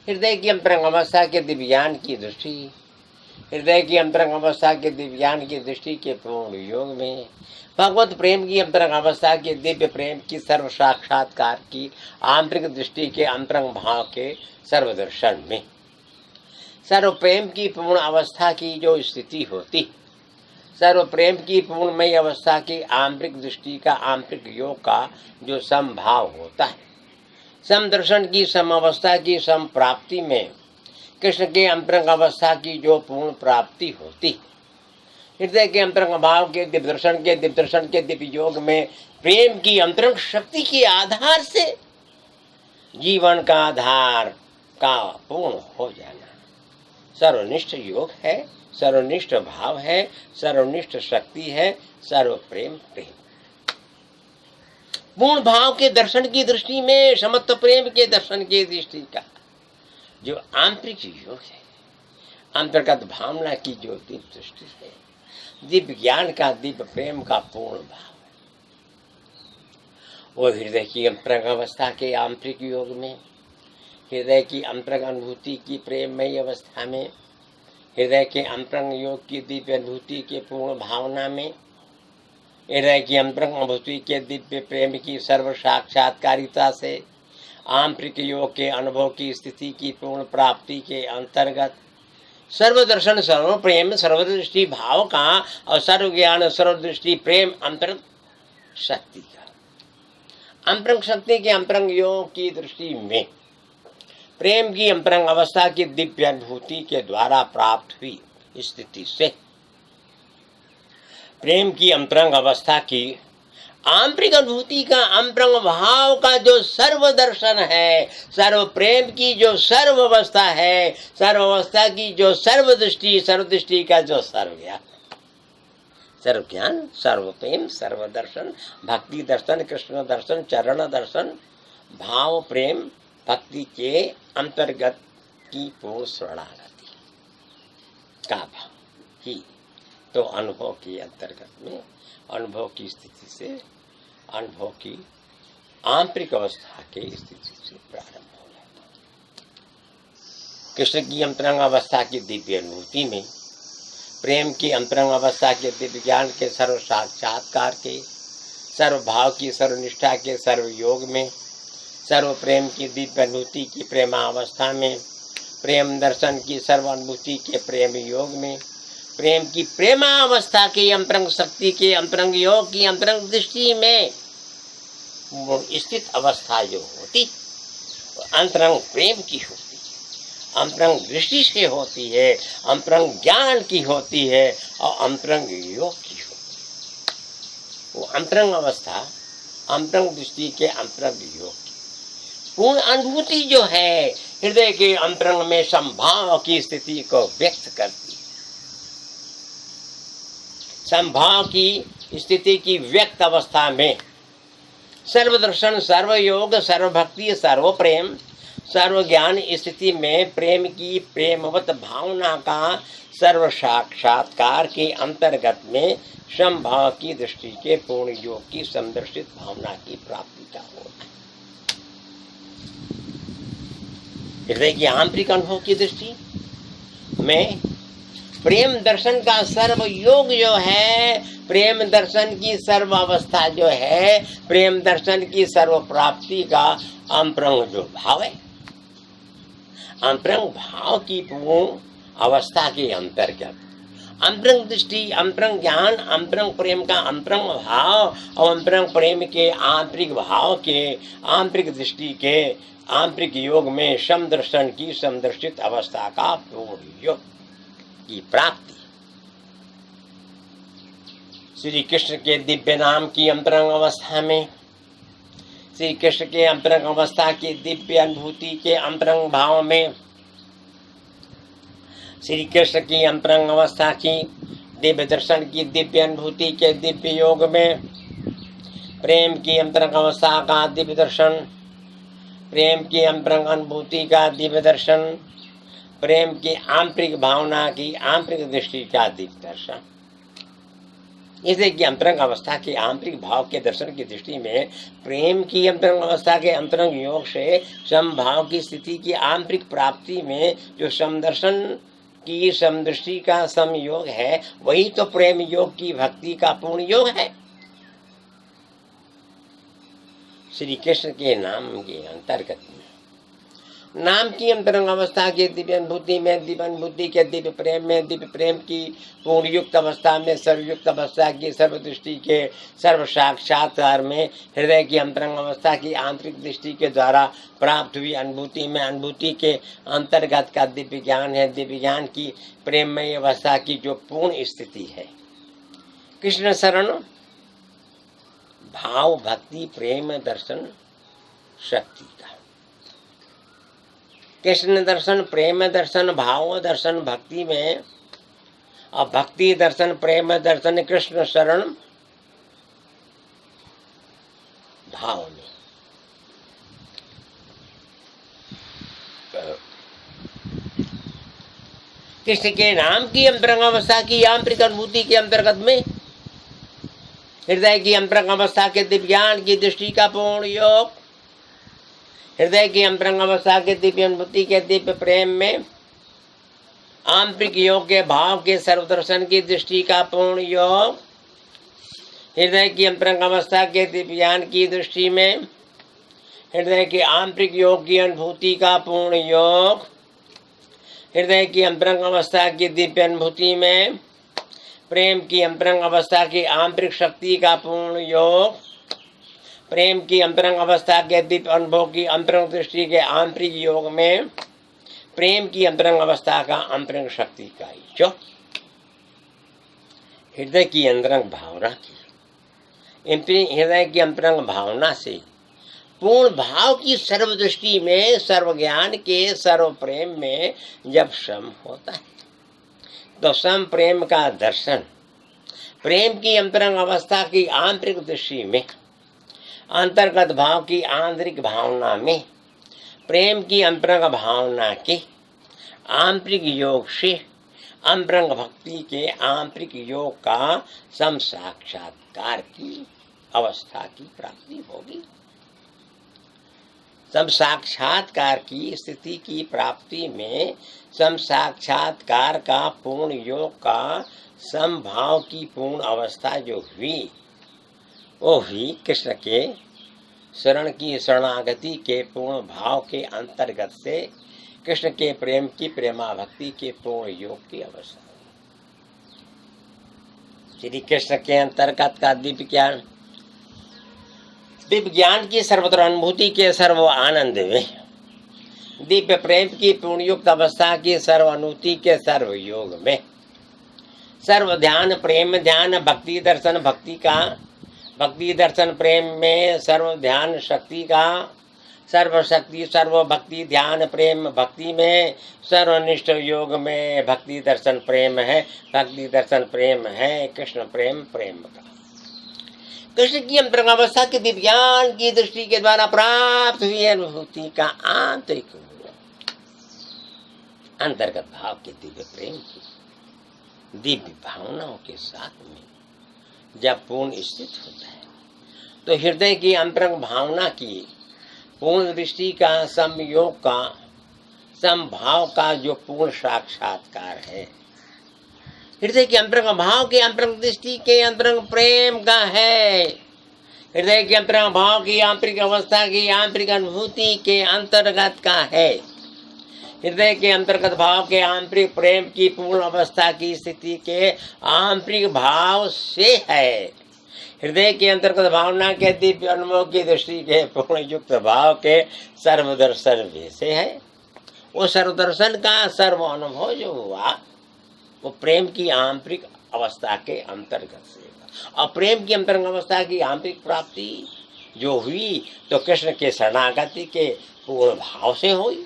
हृदय की अंतरंग अवस्था के दिव्यज्ञान की दृष्टि, हृदय की अंतरंग अवस्था के दिव्यज्ञान की दृष्टि के पूर्ण योग में, भगवत प्रेम की अंतरंग अवस्था के दिव्य प्रेम की सर्व साक्षात्कार की आंतरिक दृष्टि के अंतरंग भाव के सर्वदर्शन में, सर्व प्रेम की पूर्ण अवस्था की जो स्थिति होती, सर्व प्रेम की पूर्णमयी अवस्था की आंतरिक दृष्टि का आंतरिक योग का जो समभाव होता है, समदर्शन की समावस्था की सम प्राप्ति में कृष्ण के अंतरंग अवस्था की जो पूर्ण प्राप्ति होती, हृदय के अंतरंग भाव के दिव्य दर्शन के दिव्य योग में प्रेम की अंतरंग शक्ति के आधार से जीवन का आधार का पूर्ण हो जाना सर्वनिष्ठ योग है, सर्वनिष्ठ भाव है, सर्वनिष्ठ शक्ति है, सर्व प्रेम प्रेम। पूर्ण भाव के दर्शन की दृष्टि में, समत्व प्रेम के दर्शन की दृष्टि का जो आंतरिक योग है, अंतर्गत भावना की जो दिव्य दृष्टि है, दिव्य ज्ञान का, दिव्य प्रेम का पूर्ण भाव, वो हृदय की अंतरंग अवस्था के आंतरिक योग में, हृदय की अंतरंग अनुभूति की प्रेममयी अवस्था में, हृदय के अंतरंग योग की दिव्य अनुभूति के पूर्ण भावना में, हृदय की अंतरंग अनुभूति के दिव्य प्रेम की सर्व साक्षात्कारिता से आंतरिक योग के अनुभव की स्थिति की पूर्ण प्राप्ति के अंतर्गत सर्वदर्शन, सर्व प्रेम, सर्वदृष्टि भाव का और सर्व ज्ञान, सर्वदृष्टि प्रेम अंतरंग शक्ति का, अंतरंग शक्ति के अंतरंग योग की दृष्टि में प्रेम की अंतरंग अवस्था की दिव्य अनुभूति के द्वारा प्राप्त हुई स्थिति से प्रेम की अंतरंग अवस्था की आंतरिक अनुभूति का अंतरंग भाव का जो सर्व दर्शन है, सर्व प्रेम की जो सर्व अवस्था है, सर्व अवस्था की जो सर्व दृष्टि, सर्व दृष्टि का जो सर्व ज्ञान, सर्व ज्ञान, सर्व प्रेम, सर्व दर्शन, भक्ति दर्शन, कृष्ण दर्शन, चरण दर्शन, भाव प्रेम भक्ति के अंतर्गत की पूर्ण शरणागति का भाव ही तो अनुभव के अंतर्गत में, अनुभव की स्थिति से, अनुभव की आंतरिक अवस्था के स्थिति से प्रारंभ हो जाता। कृष्ण की अंतरंग अवस्था की दिव्य अनुभूति में, प्रेम की अंतरंग अवस्था के दिव्य ज्ञान के, सर्व साक्षात्कार के, सर्व भाव की, सर्वनिष्ठा के, सर्व योग में, सर्व प्रेम की दिव्य अनुभूति की प्रेमावस्था में, प्रेम दर्शन की सर्व अनुभूति के प्रेम योग में, प्रेम की प्रेमावस्था की अंतरंग शक्ति के अंतरंग योग की अंतरंग दृष्टि में स्थित अवस्था जो होती अंतरंग प्रेम की होती है, अंतरंग दृष्टि से होती है, अंतरंग ज्ञान की होती है और अंतरंग योग की होती है। वो अंतरंग अवस्था अंतरंग दृष्टि के अंतरंग योग की पूर्ण अनुभूति जो है, हृदय के अंतरंग में संभाव की स्थिति को व्यक्त करती है। संभाव की स्थिति की व्यक्त अवस्था में सर्व दर्शन, सर्व योग, सर्व भक्ति, सर्व प्रेम, सर्व ज्ञान स्थिति में प्रेम की प्रेमवत भावना का सर्व साक्षात्कार के अंतर्गत में संभाव की दृष्टि के पूर्ण योग की संदर्शित भावना की प्राप्ति का होना। हृदय की आंतरिक अनुभव की दृष्टि में प्रेम दर्शन का सर्व योग जो है, प्रेम दर्शन की सर्व अवस्था जो है, प्रेम दर्शन की सर्व प्राप्ति का अंतरंग जो भाव है, अंतरंग भाव की पूर्ण अवस्था के अंतर्गत अंतरंग दृष्टि, अंतरंग ज्ञान, अंतरंग प्रेम का अंतरंग भाव और अंतरंग प्रेम के आंतरिक भाव के आंतरिक दृष्टि के आंतरिक योग में समदर्शन की समदर्शित अवस्था का पूर्ण योग की प्राप्ति। श्री कृष्ण के दिव्य नाम की अंतरंग अवस्था में, श्री कृष्ण के अंतरंग अवस्था की दिव्य अनुभूति के अंतरंग भाव में, श्री कृष्ण की अंतरंग अवस्था की दिव्य दर्शन की दिव्य अनुभूति के दिव्य योग में, प्रेम की अंतरंग अवस्था का दिव्य दर्शन, प्रेम की अंतरंग अनुभूति का दिव्य दर्शन, प्रेम की आंतरिक भावना की आंतरिक दृष्टि का दिव्य दर्शन। इसलिए कि अंतरंग अवस्था के आंतरिक भाव के दर्शन की दृष्टि में प्रेम की अंतरंग अवस्था के अंतरंग योग से समभाव की स्थिति की आंतरिक प्राप्ति में जो समदर्शन की समदृष्टि का समयोग है, वही तो प्रेम योग की भक्ति का पूर्ण योग है। श्री कृष्ण के नाम के अंतर्गत में नाम की अंतरंग अवस्था की दिव्य अनुभूति में, दिव्य अनुभूति के दिव्य प्रेम में, दिव्य प्रेम की पूर्ण युक्त अवस्था में, सर्वयुक्त अवस्था की सर्वदृष्टि के सर्व साक्षात्कार में, हृदय की अंतरंग अवस्था की आंतरिक दृष्टि के द्वारा प्राप्त हुई अनुभूति में, अनुभूति के अंतर्गत का दिव्य ज्ञान है, दिव्य ज्ञान की प्रेममय अवस्था की जो पूर्ण स्थिति है। कृष्ण शरण भाव भक्ति प्रेम दर्शन शक्ति का, कृष्ण दर्शन, प्रेम दर्शन, भाव दर्शन भक्ति में, और भक्ति दर्शन, प्रेम दर्शन, कृष्ण शरण भाव में। कृष्ण के नाम की अंतरंग अवस्था की आंतरिक अनुभूति के अंतर्गत में, हृदय की अंतरंग अवस्था के दिव्य ज्ञान की दृष्टि का पूर्ण योग, हृदय की अंतरंग अवस्था के दिव्य अनुभूति के दिव्य प्रेम में, आंतरिक योग के भाव के सर्वदर्शन की दृष्टि का पूर्ण योग, हृदय की अंतरंग अवस्था के दिव्य ज्ञान की दृष्टि में, हृदय के आंतरिक योग की अनुभूति का पूर्ण योग, हृदय की अंतरंग अवस्था की दिव्य अनुभूति में, प्रेम की अंतरंग अवस्था की आंतरिक शक्ति का पूर्ण योग, प्रेम की अंतरंग अवस्था के दिव्य अनुभव की अंतरंग दृष्टि के आंतरिक योग में, प्रेम की अंतरंग अवस्था का अंतरंग शक्ति का योग, हृदय की अंतरंग भावना की अपनी हृदय की अंतरंग भावना से पूर्ण भाव की सर्वदृष्टि में, सर्व ज्ञान के सर्व प्रेम में जब सम होता है तो सम प्रेम का दर्शन, प्रेम की अंतरंग अवस्था की आंतरिक दृष्टि में, अंतर्गत भाव की आंतरिक भावना में, प्रेम की अंतरंग भावना के आंतरिक योग से अंतरंग भक्ति के आंतरिक योग का सम साक्षात्कार की अवस्था की प्राप्ति होगी। सम साक्षात्कार की स्थिति की प्राप्ति में सम साक्षात्कार का पूर्ण योग का समभाव की पूर्ण अवस्था जो हुई, वो हुई कृष्ण के शरण की शरणागति के पूर्ण भाव के अंतर्गत से कृष्ण के प्रेम की प्रेमा भक्ति के पूर्ण योग की अवस्था। श्री कृष्ण के अंतर्गत का दिव्य ज्ञान, दिव्य ज्ञान की सर्वत्र अनुभूति के सर्व आनंद में, दिव्य प्रेम की पूर्ण युक्त अवस्था की सर्व अनुभूति के सर्व योग में, सर्व ध्यान प्रेम ध्यान भक्ति दर्शन भक्ति का, भक्ति दर्शन प्रेम में सर्व ध्यान शक्ति का, सर्व शक्ति सर्व भक्ति ध्यान प्रेम भक्ति में, सर्वनिष्ठ योग में भक्ति दर्शन प्रेम है, भक्ति दर्शन प्रेम है, कृष्ण प्रेम प्रेम का। कृष्ण की अंतरंग अवस्था के दिव्यान की दृष्टि के द्वारा प्राप्त हुई अनुभूति का आंतरिक अंतर्गत भाव के दिव्य प्रेम की दिव्य भावनाओं के साथ में जब पूर्ण स्थित होता है तो हृदय की अंतरंग भावना की पूर्ण दृष्टि का समयोग का समभाव का जो पूर्ण साक्षात्कार है, हृदय के अंतरंग भाव के अंतरंग दृष्टि के अंतरंग प्रेम का है, हृदय के अंतरंग भाव की आंतरिक अवस्था की आंतरिक अनुभूति के अंतर्गत का है, हृदय के अंतर्गत भाव के आंतरिक प्रेम की पूर्ण अवस्था की स्थिति के आंतरिक भाव से है, हृदय के अंतर्गत भावना के दिव्य अनुभव की दृष्टि के पूर्ण युक्त भाव के सर्वदर्शन से है। वो सर्वदर्शन का सर्व अनुभव जो हुआ वो प्रेम की आंतरिक अवस्था के अंतर्गत से, और प्रेम की अंतरंग अवस्था की आंतरिक प्राप्ति जो हुई तो कृष्ण के शरणागति के पूर्ण भाव से हुई।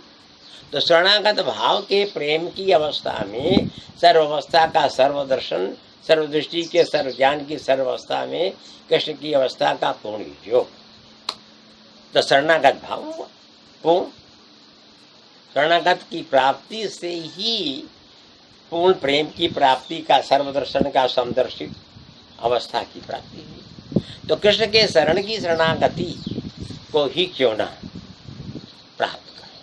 तो शरणागत भाव के प्रेम की अवस्था में सर्व अवस्था का सर्वदर्शन, सर्वदृष्टि के सर्व ज्ञान की सर्व अवस्था में कृष्ण की अवस्था का पूर्ण योग, तो शरणागत भाव हुआ पूर्ण। शरणागत की प्राप्ति से ही पूर्ण प्रेम की प्राप्ति का सर्वदर्शन का समदर्शित अवस्था की प्राप्ति हुई। तो कृष्ण के शरण की शरणागति को ही क्यों न प्राप्त करें।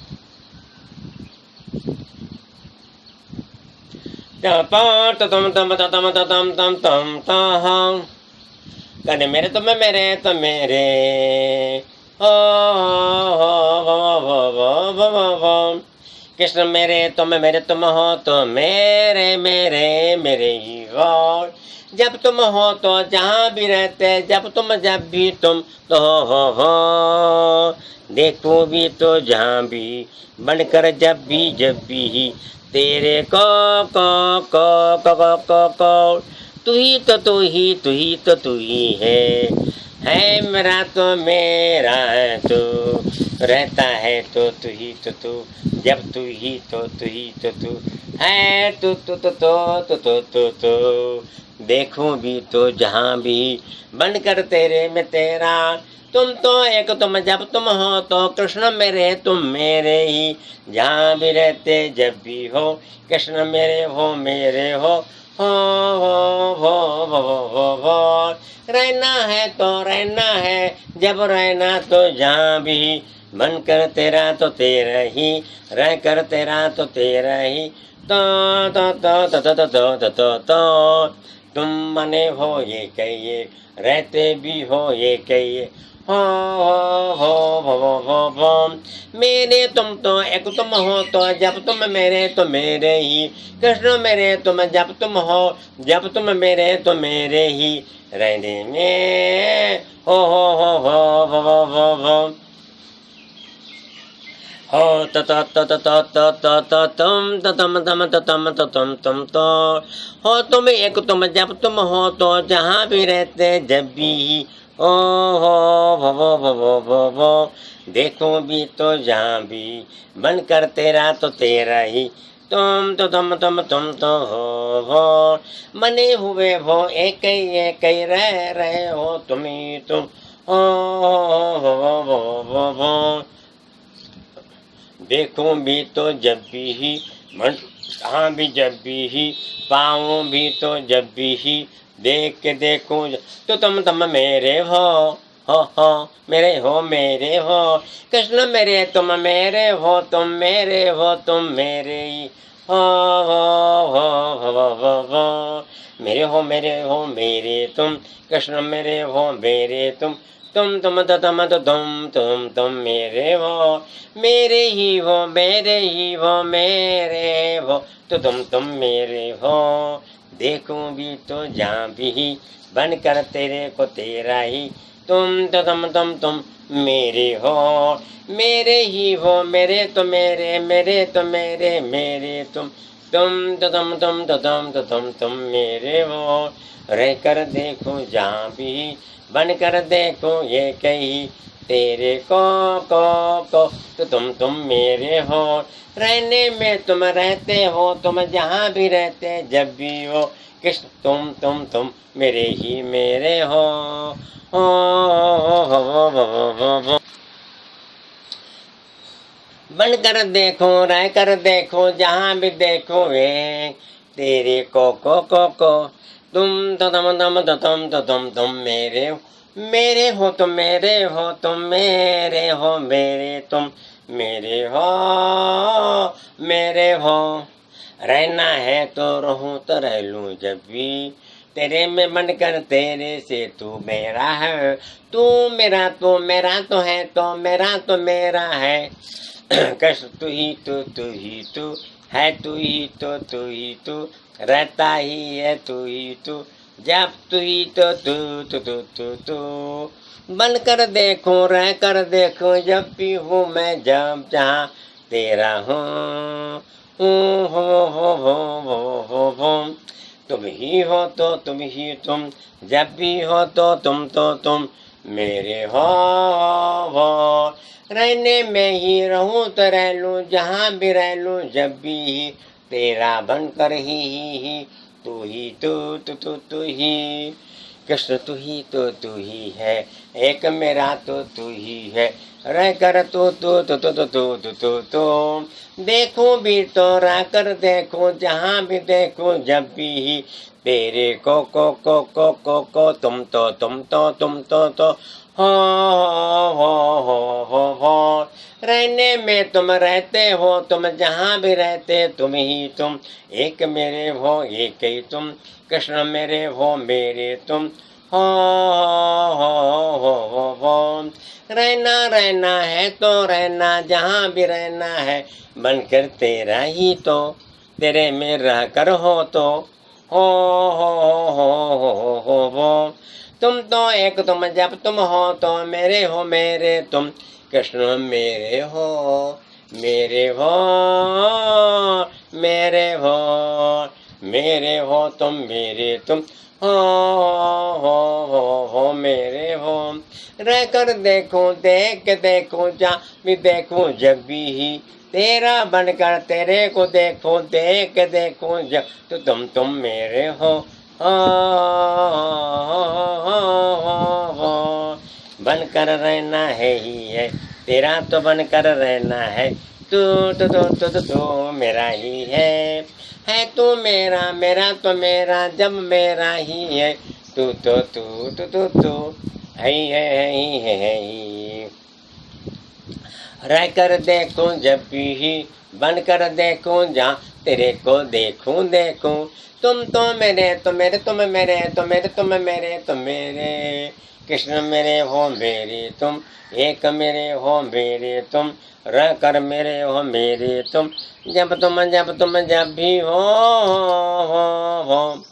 मेरे तो मेरे तो मेरे कृष्ण मेरे तुम हो तो मेरे मेरे मेरे ही हो। जब तुम हो तो जहाँ भी रहते, जब भी तुम तो हो। देखूं भी तो जहाँ भी बनकर जब भी तेरे को तू ही तो तू ही है मेरा तो मेरा है तू, रहता है तो तू ही तो तू, जब तू ही तो तू है तो देखूं भी तो जहाँ भी बनकर तेरे में तेरा। तुम तो एक तुम जब तुम हो तो कृष्ण मेरे तुम मेरे ही, जहाँ भी रहते जब भी हो कृष्ण मेरे हो रहना है तो रहना है, जब रहना तो जहाँ भी बनकर तेरा तो तेरा ही, रह कर तेरा तो तेरा ही। तो तुम मने हो ये कहिए, रहते भी हो ये कहिए हो। मेरे तुम तो एक तुम हो तो जब तुम मेरे तो मेरे ही, कृष्ण मेरे तुम जब तुम हो, जब तुम मेरे तो मेरे ही, रहने में हो। हो तत तत तत तत तम ततम तम ततम ततम तम तो हो तुम एक तुम जब तुम हो तो जहाँ भी रहते जब भी ओ हो भवो भवो भवो देखो भी तो जहाँ भी बन कर तेरा तो तेरा ही तुम तो तुम तो हो बने हुए हो एक ही रह रहे हो तुम ही तुम हो देखूं भी तो जब भी ही मन कहाँ भी जब भी ही पाऊं भी तो जब भी ही देख के देखूं तो तुम मेरे हो मेरे हो कृष्ण मेरे तुम मेरे हो तुम मेरे हो तुम मेरे ही हो मेरे तुम कृष्ण मेरे हो मेरे तुम तुम तुम मेरे हो मेरे ही हो मेरे ही हो मेरे हो तो तुम मेरे हो देखूं भी तो जहाँ भी बन कर तेरे को तेरा ही तुम तुम मेरे हो मेरे ही हो मेरे तो मेरे मेरे तो मेरे मेरे तुम तुम मेरे हो रह कर देखो जहाँ भी बन कर देखो ये कही तेरे को तो तुम मेरे हो रहने में तुम रहते हो तुम जहाँ भी रहते जब भी हो कृष्ण तुम मेरे ही मेरे हो बन कर देखो रह कर देखो जहाँ भी देखो वे तेरे को तुम तुम मेरे हो तुम मेरे हो तुम मेरे हो मेरे तुम मेरे हो रहना है तो रहूं तो रह लूं जब भी तेरे में बनकर तेरे से तू मेरा है तू मेरा तो है तो मेरा है कृष्ण तू ही तू है तू ही तू रहता ही है तू ही तू जब तू ही तू बन कर देखो रह कर देखो जब भी हूँ मैं जब जहाँ तेरा हूँ हो तुम ही हो तो तुम ही तुम जब भी हो तो तुम मेरे हो रहने में ही रहूं तो रह लूं जहाँ भी रह लूं जब भी ही तेरा बनकर ही तू ही तू ही कृष्ण तू ही है एक मेरा तू ही है रह कर तू देखो भी तो रह कर देखो जहाँ भी देखो जब भी ही तेरे को तुम तो हो रहने में तुम रहते हो तुम जहाँ भी रहते तुम ही तुम एक मेरे हो एक ही तुम कृष्ण मेरे हो मेरे तुम हो रहना है तो रहना जहाँ भी रहना है बनकर तेरा ही तो तेरे में रह कर हो तो हो तुम तो एक तुम जब तुम हो तो मेरे तुम कृष्ण मेरे हो मेरे हो तुम मेरे तुम हो मेरे हो रह कर देखो देखो जा भी देखो जब भी ही तेरा बनकर तेरे को देखो देखो जब तो तुम मेरे हो बनकर रहना है ही है तेरा तो बनकर रहना है तू मेरा ही है तू मेरा तो मेरा जब मेरा ही है तू है रह कर देखूं जब भी बन कर देखूं जहाँ तेरे को देखूं तुम तो मेरे तुम मेरे कृष्ण मेरे हो मेरे तुम एक मेरे हो मेरे तुम रह कर मेरे हो मेरे तुम जब भी हो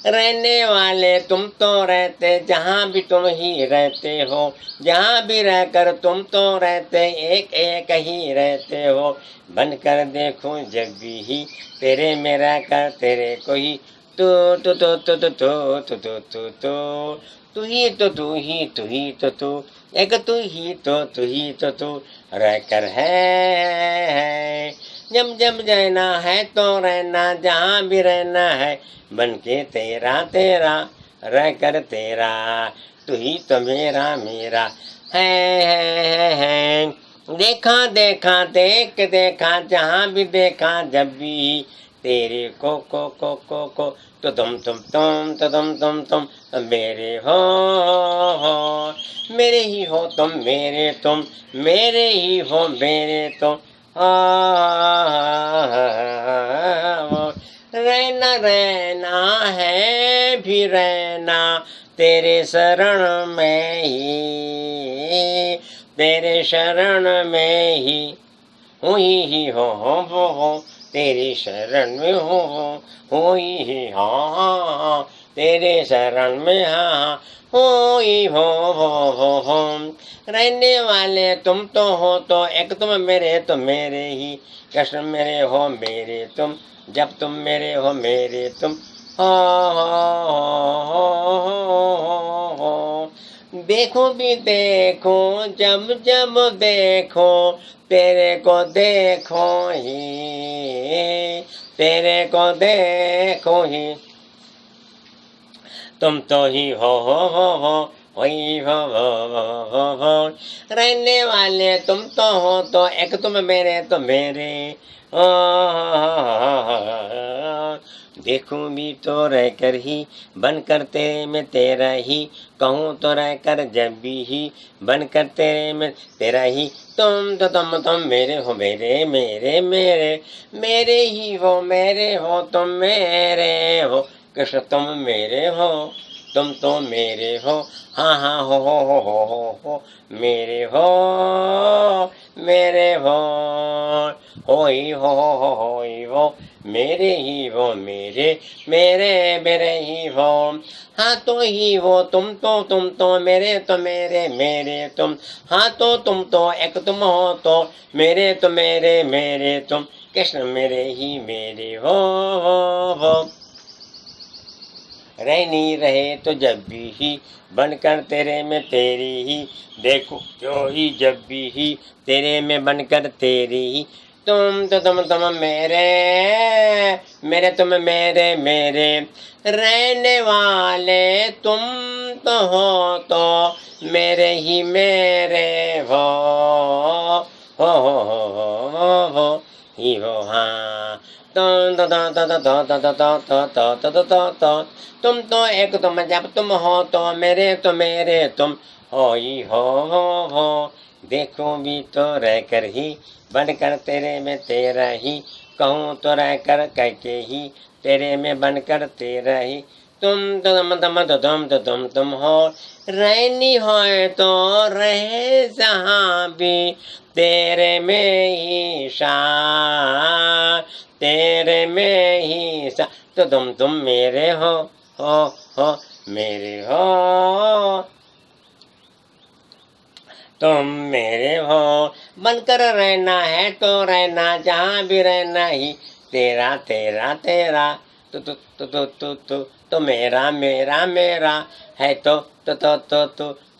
रहने वाले तुम तो रहते जहाँ भी तुम ही रहते हो, जहाँ भी रहकर तुम तो रहते एक एक ही रहते हो। बनकर देखूं जब भी तेरे में रहकर तेरे को ही तू तू तू तू तू तू तू तू तू तू तू ही तो तू ही तू ही तो तू एक तू ही तो तू ही तो तू रहकर है। जब जब रहना है तो रहना, जहाँ भी रहना है बन के तेरा तेरा रहकर तेरा, तू ही तो मेरा मेरा है। देखा देखा देख देखा जहाँ भी देखा जब भी तेरे को तो तुम तुम मेरे हो, मेरे ही हो तुम मेरे तुम, मेरे ही हो मेरे तुम। रहना रहना है भी रहना तेरे शरण में ही, तेरे शरण में ही हुई हो तेरी शरण में हो ही हाँ, तेरे शरण में हाँ हुई हो। रहने वाले तुम तो हो तो एक तुम मेरे तो मेरे ही, कृष्ण मेरे हो मेरे तुम, जब तुम मेरे हो मेरे तुम हो। देखो भी देखो जब जब देखो तेरे को देखो ही, तेरे को देखो ही, तुम तो ही हो वही हो। रहने वाले तुम तो हो तो एक तुम मेरे तो मेरे देखूं भी तो रहकर ही बनकर तेरे में तेरा ही, कहूँ तो रहकर जब भी ही बनकर तेरे में तेरा ही। तुम तो तुम मेरे हो मेरे मेरे मेरे, मेरे ही हो मेरे हो तुम मेरे हो, कृष्ण तुम मेरे हो तुम तो मेरे हो हाँ हाँ हो मेरे हो मेरे हो ही हो मेरे ही हो मेरे मेरे मेरे ही हो। हाँ तो ही हो तुम तो मेरे तो मेरे मेरे तुम, हाँ तो तुम तो एक तुम हो तो मेरे तो मेरे मेरे तुम, कृष्ण मेरे ही मेरे हो। रहनी रहे तो जब भी ही बनकर तेरे में तेरी ही, देखो क्यों ही जब भी ही तेरे में बनकर तेरी ही। तुम तो तुम मेरे मेरे तुम मेरे मेरे, रहने वाले तुम तो हो तो मेरे ही मेरे हो ही हो हाँ। तुम तो एक तुम, जब तुम हो तो मेरे तुम हो ही हो। देखो भी तो रहकर ही बनकर तेरे में तेरा ही, कहूँ तो रहकर कह के ही तेरे में बनकर तेरा ही। तुम हो रहनी हो तो रहे जहाँ भी तेरे में ही शान, तेरे में ही सा तो तुम मेरे हो मेरे हो तुम मेरे हो। बनकर रहना है तो रहना जहाँ भी रहना ही तेरा तेरा तेरा, तो मेरा मेरा मेरा है तो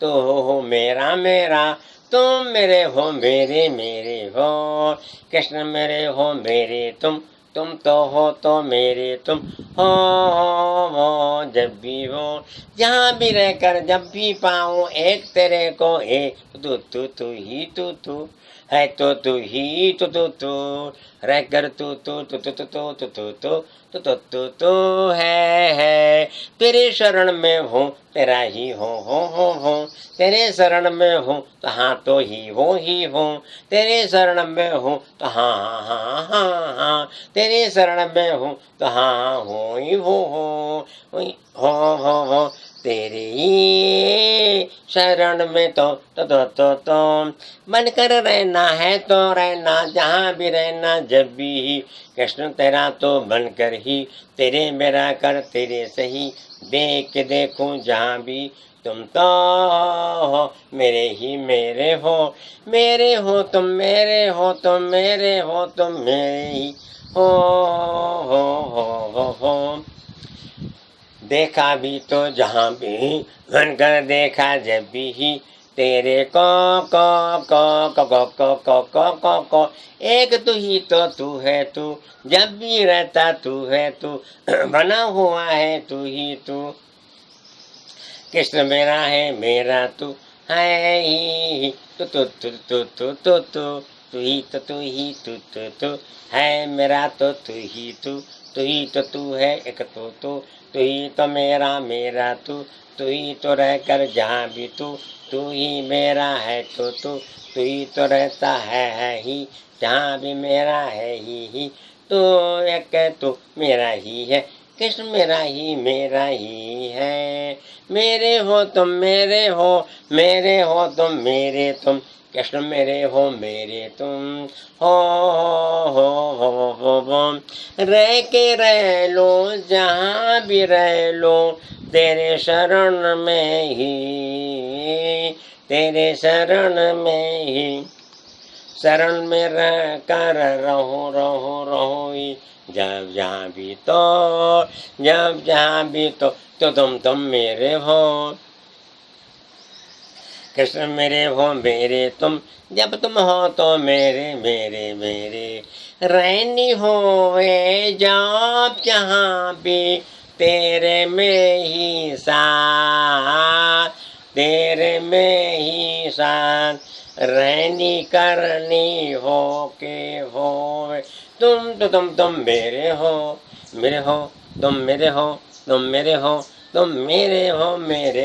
हो मेरा मेरा। तुम मेरे हो मेरे मेरे हो, कृष्ण मेरे हो मेरे तुम तो हो तो मेरे तुम हो जब भी हो, जहाँ भी रहकर जब भी पाऊँ एक तेरे को एक तू ही तू है तो तू ही तू रहकर तू है। तेरे शरण में हूँ तेरा ही हो तेरे शरण में हूँ तो हाँ तो ही हूँ तेरे शरण में हूँ तो हाँ तेरे शरण में हूँ तो हाँ हो ही हो तेरे ही शरण में तो बनकर रहना है तो रहना, जहाँ भी रहना जब भी, कृष्ण तेरा तो बनकर ही, तेरे मेरा कर तेरे सही, देख के देखूं जहाँ भी, तुम तो हो मेरे ही मेरे हो, मेरे हो तुम मेरे हो, तुम मेरे हो तुम मेरे ही हो हो। देखा भी तो जहाँ भी, बनकर देखा जब भी, तेरे को एक तू ही तो तू है तू, जब भी रहता तू है तू, बना हुआ है तू ही तू, कृष्ण मेरा है मेरा तू है ही, तू ही तो तू ही तू है मेरा तो तू ही तू है एक तू ही तो मेरा मेरा तू ही तो रहकर जहाँ भी तू ही मेरा है तू ही तो रहता है ही, जहाँ भी मेरा है ही, तो एक तू मेरा ही है, कृष्ण मेरा ही है, मेरे हो तुम मेरे हो, मेरे हो तुम मेरे तुम, कृष्ण मेरे हो मेरे तुम हो। रह के रह लो जहाँ भी रह लो, तेरे शरण में ही, तेरे शरण में ही, शरण में रह कर रहो ही, जब जहाँ भी तो तुम मेरे हो, कृष्ण मेरे हो मेरे तुम, जब तुम हो तो मेरे मेरे मेरे, रहनी हो वे जब जहाँ भी, तेरे में ही साथ, तेरे में ही साथ, रहनी करनी हो के हो, तुम मेरे हो तुम मेरे हो, तुम मेरे हो, तुम मेरे हो मेरे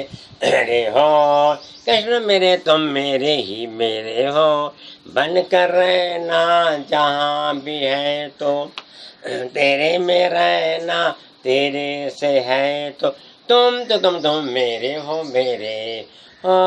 हो, कृष्ण मेरे तुम मेरे ही मेरे हो, बन कर रहना जहाँ भी है तो, तेरे में रहना तेरे से है तो, तुम मेरे हो मेरे हो।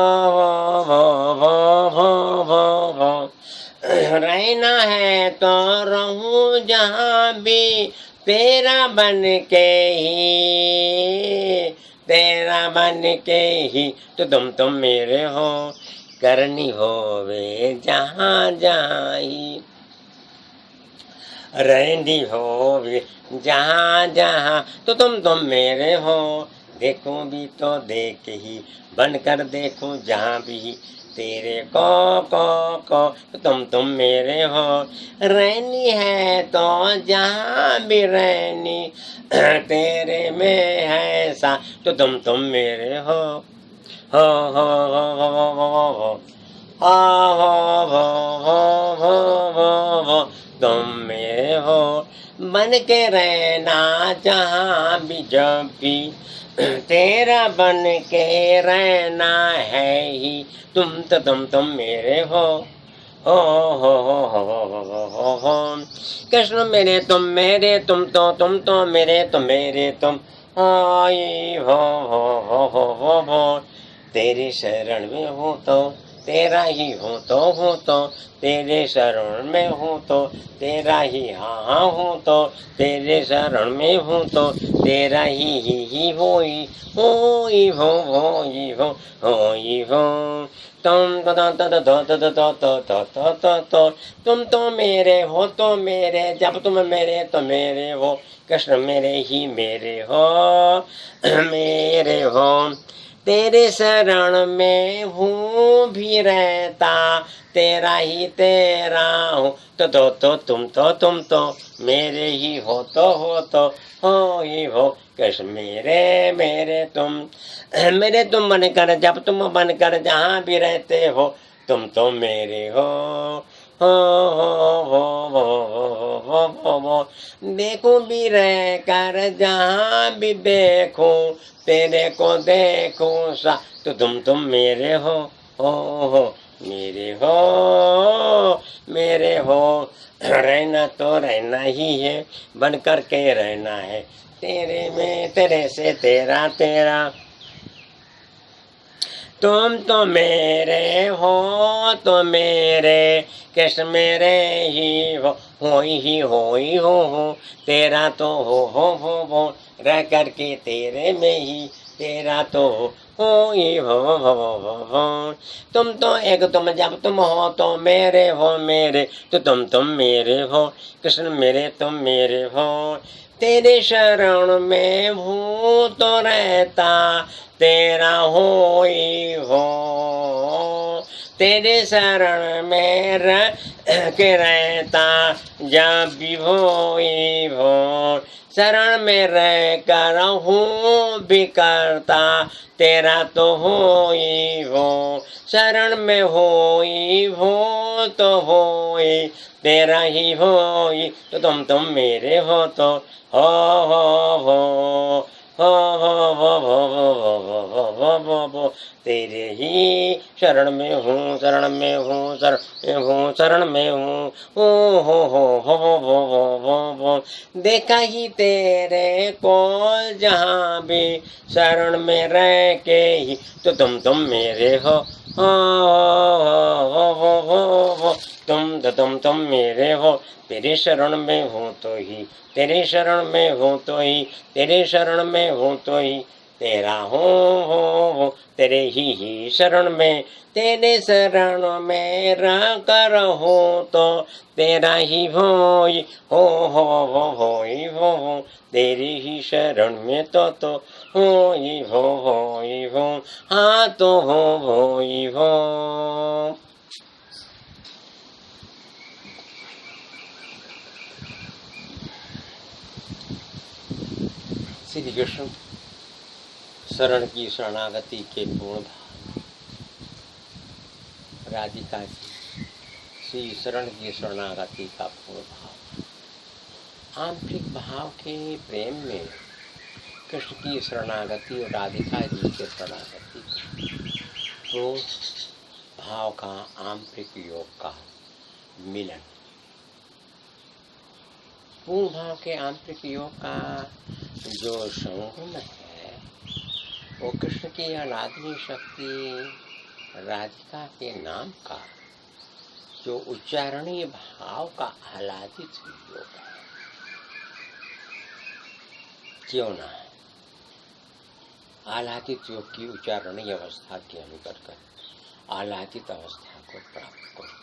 रहना है तो रहूं जहाँ भी, तेरा बन के ही, तेरा बन के ही, तो तुम मेरे हो, करनी हो वे जहाँ जहाँ ही, रहनी हो वे जहाँ जहाँ, तो तुम मेरे हो, देखूं भी तो देख ही, बनकर देखूं जहाँ भी, तेरे को तुम मेरे हो, रहनी है तो जहाँ भी रहनी, तेरे में है सा, तो तुम मेरे हो तुम मेरे हो, बन के रहना जहाँ भी जब भी, तेरा बन के रहना है ही, तुम मेरे हो कृष्ण मेरे तुम तो मेरे तुम हो। तेरे शरण में हो तो तेरा ही हो तो तेरे शरण में हूँ तो तेरा ही हाँ हूँ तो तेरे शरण में हूँ तो तेरा ही हो तुम तो मेरे हो तो मेरे, जब तुम मेरे तो मेरे हो, कृष्ण मेरे ही मेरे हो मेरे हो, तेरे शरण में हूँ भी रहता, तेरा ही तेरा हूँ तो तुम तो मेरे ही हो ही हो कृष्ण मेरे तुम बनकर, जब तुम बनकर जहाँ भी रहते हो, तुम तो मेरे हो देखूं भी रह कर जहाँ भी देखूं, तेरे को देखूं सा, तो तुम मेरे हो मेरे हो रहना तो रहना ही है, बन कर के रहना है, तेरे में तेरे से तेरा तुम तो मेरे हो तो मेरे कृष्ण मेरे ही हो ही हो तेरा तो हो रह करके तेरे में ही तेरा तो हो ही हो। तुम तो एक तुम जब तुम हो तो मेरे हो मेरे तो तुम मेरे हो कृष्ण मेरे तुम मेरे हो। तेरे शरण में हूँ तो रहता तेरा हो ही हो। तेरे शरण में रह के रहता जब भी हो ही हो। शरण में रह कर हूँ भी करता तेरा तो हो ही हो। शरण में हो ही हो तो हो ही तेरा ही हो ही तो तुम मेरे हो तो हो हो हो तेरे ही शरण में हूँ शरण में हूँ शरण में हूँ शरण में हूँ हो। देखा ही तेरे को जहाँ भी शरण में रह के ही तो तुम मेरे हो तुम मेरे हो। तेरे शरण में हो तो ही तेरे शरण में हो तो ही तेरे शरण में हो तो ही तेरा हो तेरे ही शरण में तेरे शरण में रह कर हो तो तेरा ही हो तेरी ही शरण में तो हो ही हो हाँ तो हो ही हो। श्री कृष्ण शरण की शरणागति के पूर्ण भाव। राधिका जी श्री शरण की शरणागति का पूर्ण भाव। आंतरिक भाव के प्रेम में कृष्ण की शरणागति और राधिका जी के शरणागति पूर्ण भाव का आंतरिक योग का मिलन। पूर्ण भाव के आंतरिक योग का जो संगम है वो कृष्ण की आराधनीय शक्ति राधिका के नाम का जो उच्चारणीय भाव का आह्लादित योग है। क्यों ना आह्लादित योग की उच्चारणीय अवस्था के अंतर्गत आह्लादित अवस्था को प्राप्त करो।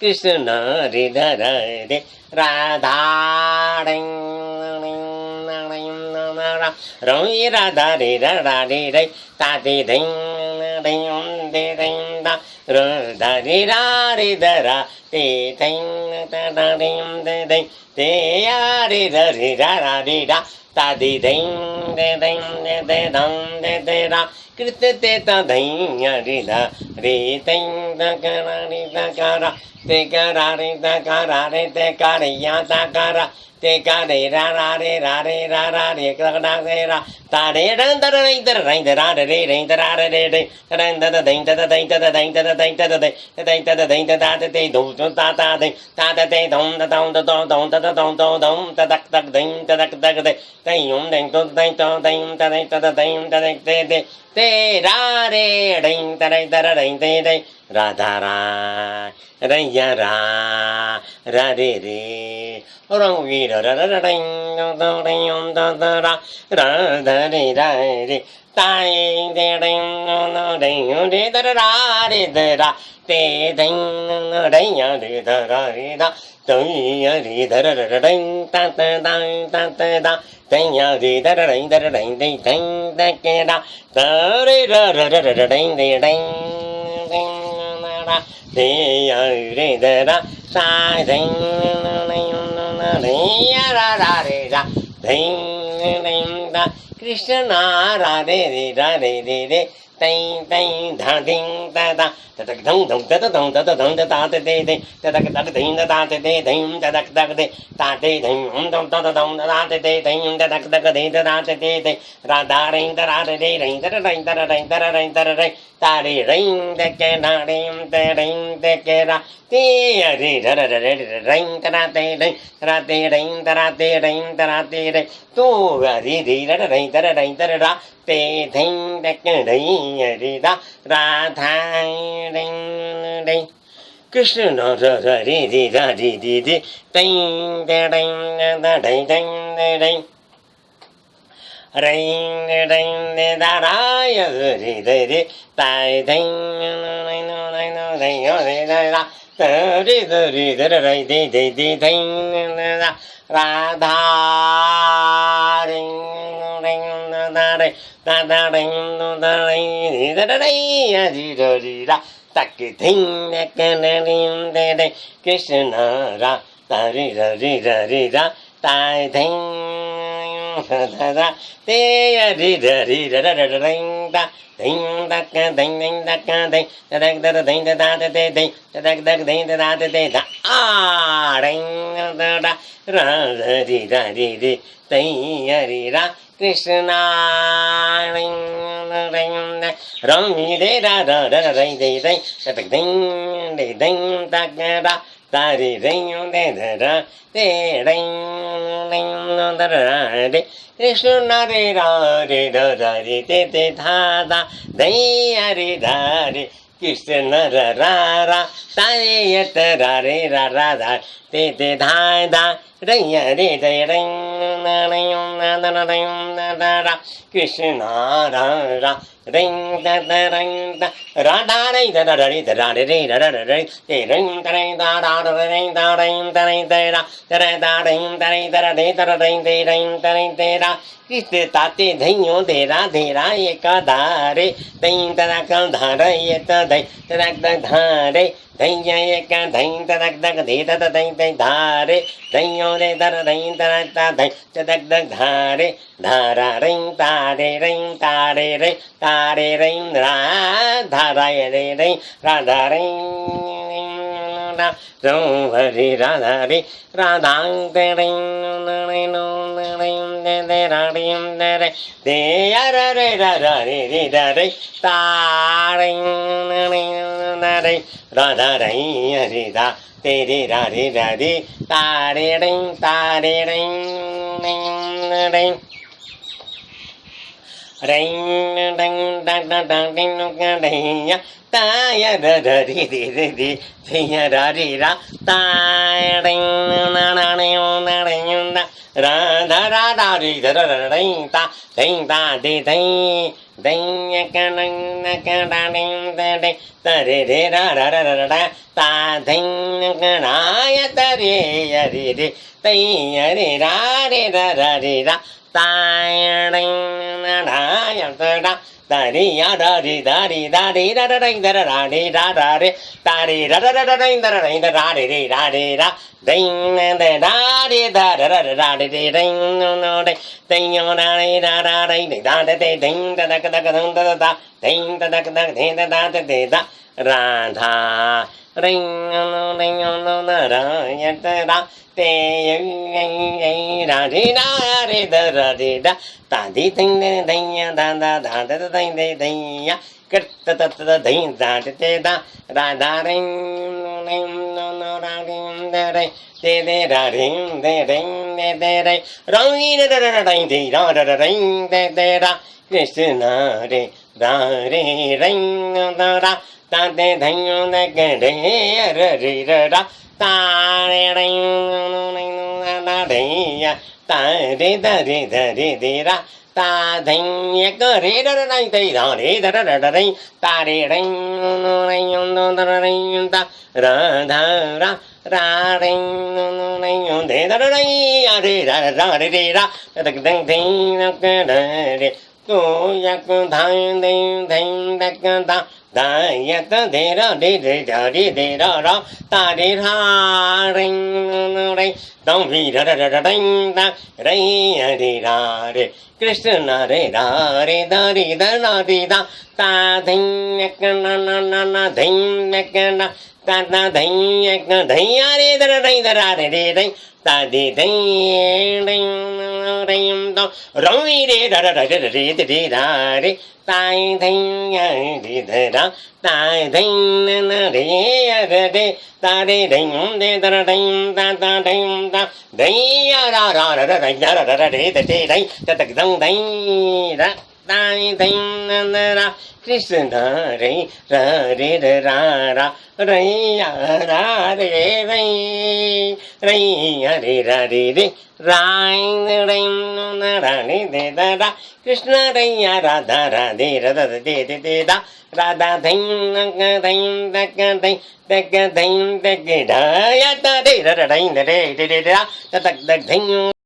कृष्ण हृदय राधा रवि राधा रे राधा रे रे ताते राधा रे रा रे दरा ते ते या रे रे रा रा रे रा तादे रा कृत ते तैया रे रा रे तकरा ते करा रे तकरा रे ते कारिया तकरा ते कारे रा रे कड़ा रे रा तारे रंदर रंदर रंदर रा रे रंदर रा रे रे रंदर दैं तद दैं तद दैं तद दैं तद दैं तद दैं तद ते धूम ता ता दैं ता ते धूम दौं दौं दौं तद दौं दौं दौं तदक तक दैं तदक तक दे तैं दैं तो दैं तो दैं तद दैं तद ते ते रा रे दैं तदै तर दैं ते दै राधा रा रैया रा रा रे रे रंगी रा रा रा दैं राधा रे रा रे ताई दे दैं रे दर रा रे दरा ते दैं दैया रे दरा रे दा तैया रे दर र दैं ता ता तैया रे दर दैं दैं दैं दैं दा तरे र र र दैं दैं ते रे दरा सा दैं रा रा रे रा दैं दा कृष्ण राधे रे राधे रे रे तैं तैं धा धिं ता ता तदक धं धं तत धं तत धं ता ते दे तदक तक धं ता ते दे धं तदक तक दे ता ते धं हम धं तत धं ता ते दे धं तदक तक दे ता ते दे राधा रे रा रे रे रे तर रे तर रे तर रे तर रे तारे रे ते के ना रे ते के रा ते रे रे रे रे रे तरा ते रे रा ते रे तरा ते रे तो रे रे रे तर रा ते धं तक रे रे रा राधा रे रे कृष्ण रे रे रे रा रे रे रे तैं ते रे रे रे रे ring ring de da da ya ri de de tai ding nai no ding yo de da da ri de ri de ri de de ding da ra da ring ring da ri ring da ri da da ya ji de ri da tak ding ne ke ne ring de de krishna ra ta ri ri da tai ding da da te ri ri da da da ding da ding da ka ding da ka ding da da ding da da de ding da da ding da da de da a ding da da ra ri ri te ri ra krishna ring ring ram mi de da da da ding ding da ding ding da ka da ta ri ring de da da te ring ring da da de Krishna रे रा रे रा रे ते ते धा धा दैया रे रा रे कृष्ण रा रा रा तारे यत रा रे रा रा धा ते ते धा धा दैया रे दे रे ना रे ना ना ना ना ना रा कृष्ण रा रा ring da da ring da ra da रे da da रे da रे रे da da रे ते ring da रे da da रे da ring da रे da da ring da रे da रे da ring दे ring da रे दे रा कृष्ण ताते धइयो दे रा एक धारे तैं तदा का धार ये त धै तदा धारे धैया एक धैं तदा दग दे तद धैं धै धारे धइयो दे दर धैं तदा धै तद धारे धारा रिं तारे रे तारे रिं रा धारा रे रे राधा रिं रा हरि राधा रे राधां ते रिं रे नो रे दे रा रिं रे दे रा रे रा रे रे रा रे ता रिं रे राधा रे हरि दा तेरे रा रे तारे रिं रे ring ding da da da ding ga ding ya ta ya da da ri ri ri ri ya ra ri ra ta ding na na ni na ring da ra da ri da da ding ta di ding ding ya ka ding na ka da ding da ding ta re re ra da ta ding ga na ya ta re ya ri ri ta ya re ra ri ra ta ding na na ya ta da da ri ya da ri da ri da ding da ra ri da re ta ri da ding da ri da ri ra ding da da ri da ri ding no de ding yo da ri da ri da de ding da da ding da ding da da de da ra tha ring no na ra ya da te ra ri da ri da ta di ding ding ya da ding ding ya kit ta ta ding da te da ra da ring no ra ring da re te de ra ring de re ring de ra ding de ra ring de ra krishna re ra re ring da ra ta de ding de ke de re ra ta re ring da de ya ta de da de ra ta ding ya ke re da de ra re da ring ta re ring no da ring ta ra da ra ra ring no de da ring ya re ra re ra da ding ding ke re तो यक धाय दे धैं दक दा दायत दे र दे दे रे दे र तारे रा ring रे दम भी र र र रिंग दा रे रे रा रे कृष्ण रे रा रे दा रे दा रा रे दा ता धैं यक ना ना ना ना धैं यक ना ता ता धैं यक धैं रे दा रे दा रा रे रे ता दे धैं रे दा रवि रे रा रा रे रे रे रा रे ताई धैं रे दा रा ताई धैं न रे रे रे ता रे धैं दे दा धैं ता ता धैं ता धैं रा रा रा रा रा रा रा रे रे रे ता तक दं धैं रा ताई धैं न रा कृष्ण रे रा रे रा रा रे रा रे रे रे रे रा रे रे राय रे न रा रे दे दा रा कृष्ण रे राधा राधे राधा दे दे दे दा राधा धैं धैं दक धैं दक धैं दक ढाया ता रे रा रे रे रे रा तक दक धैं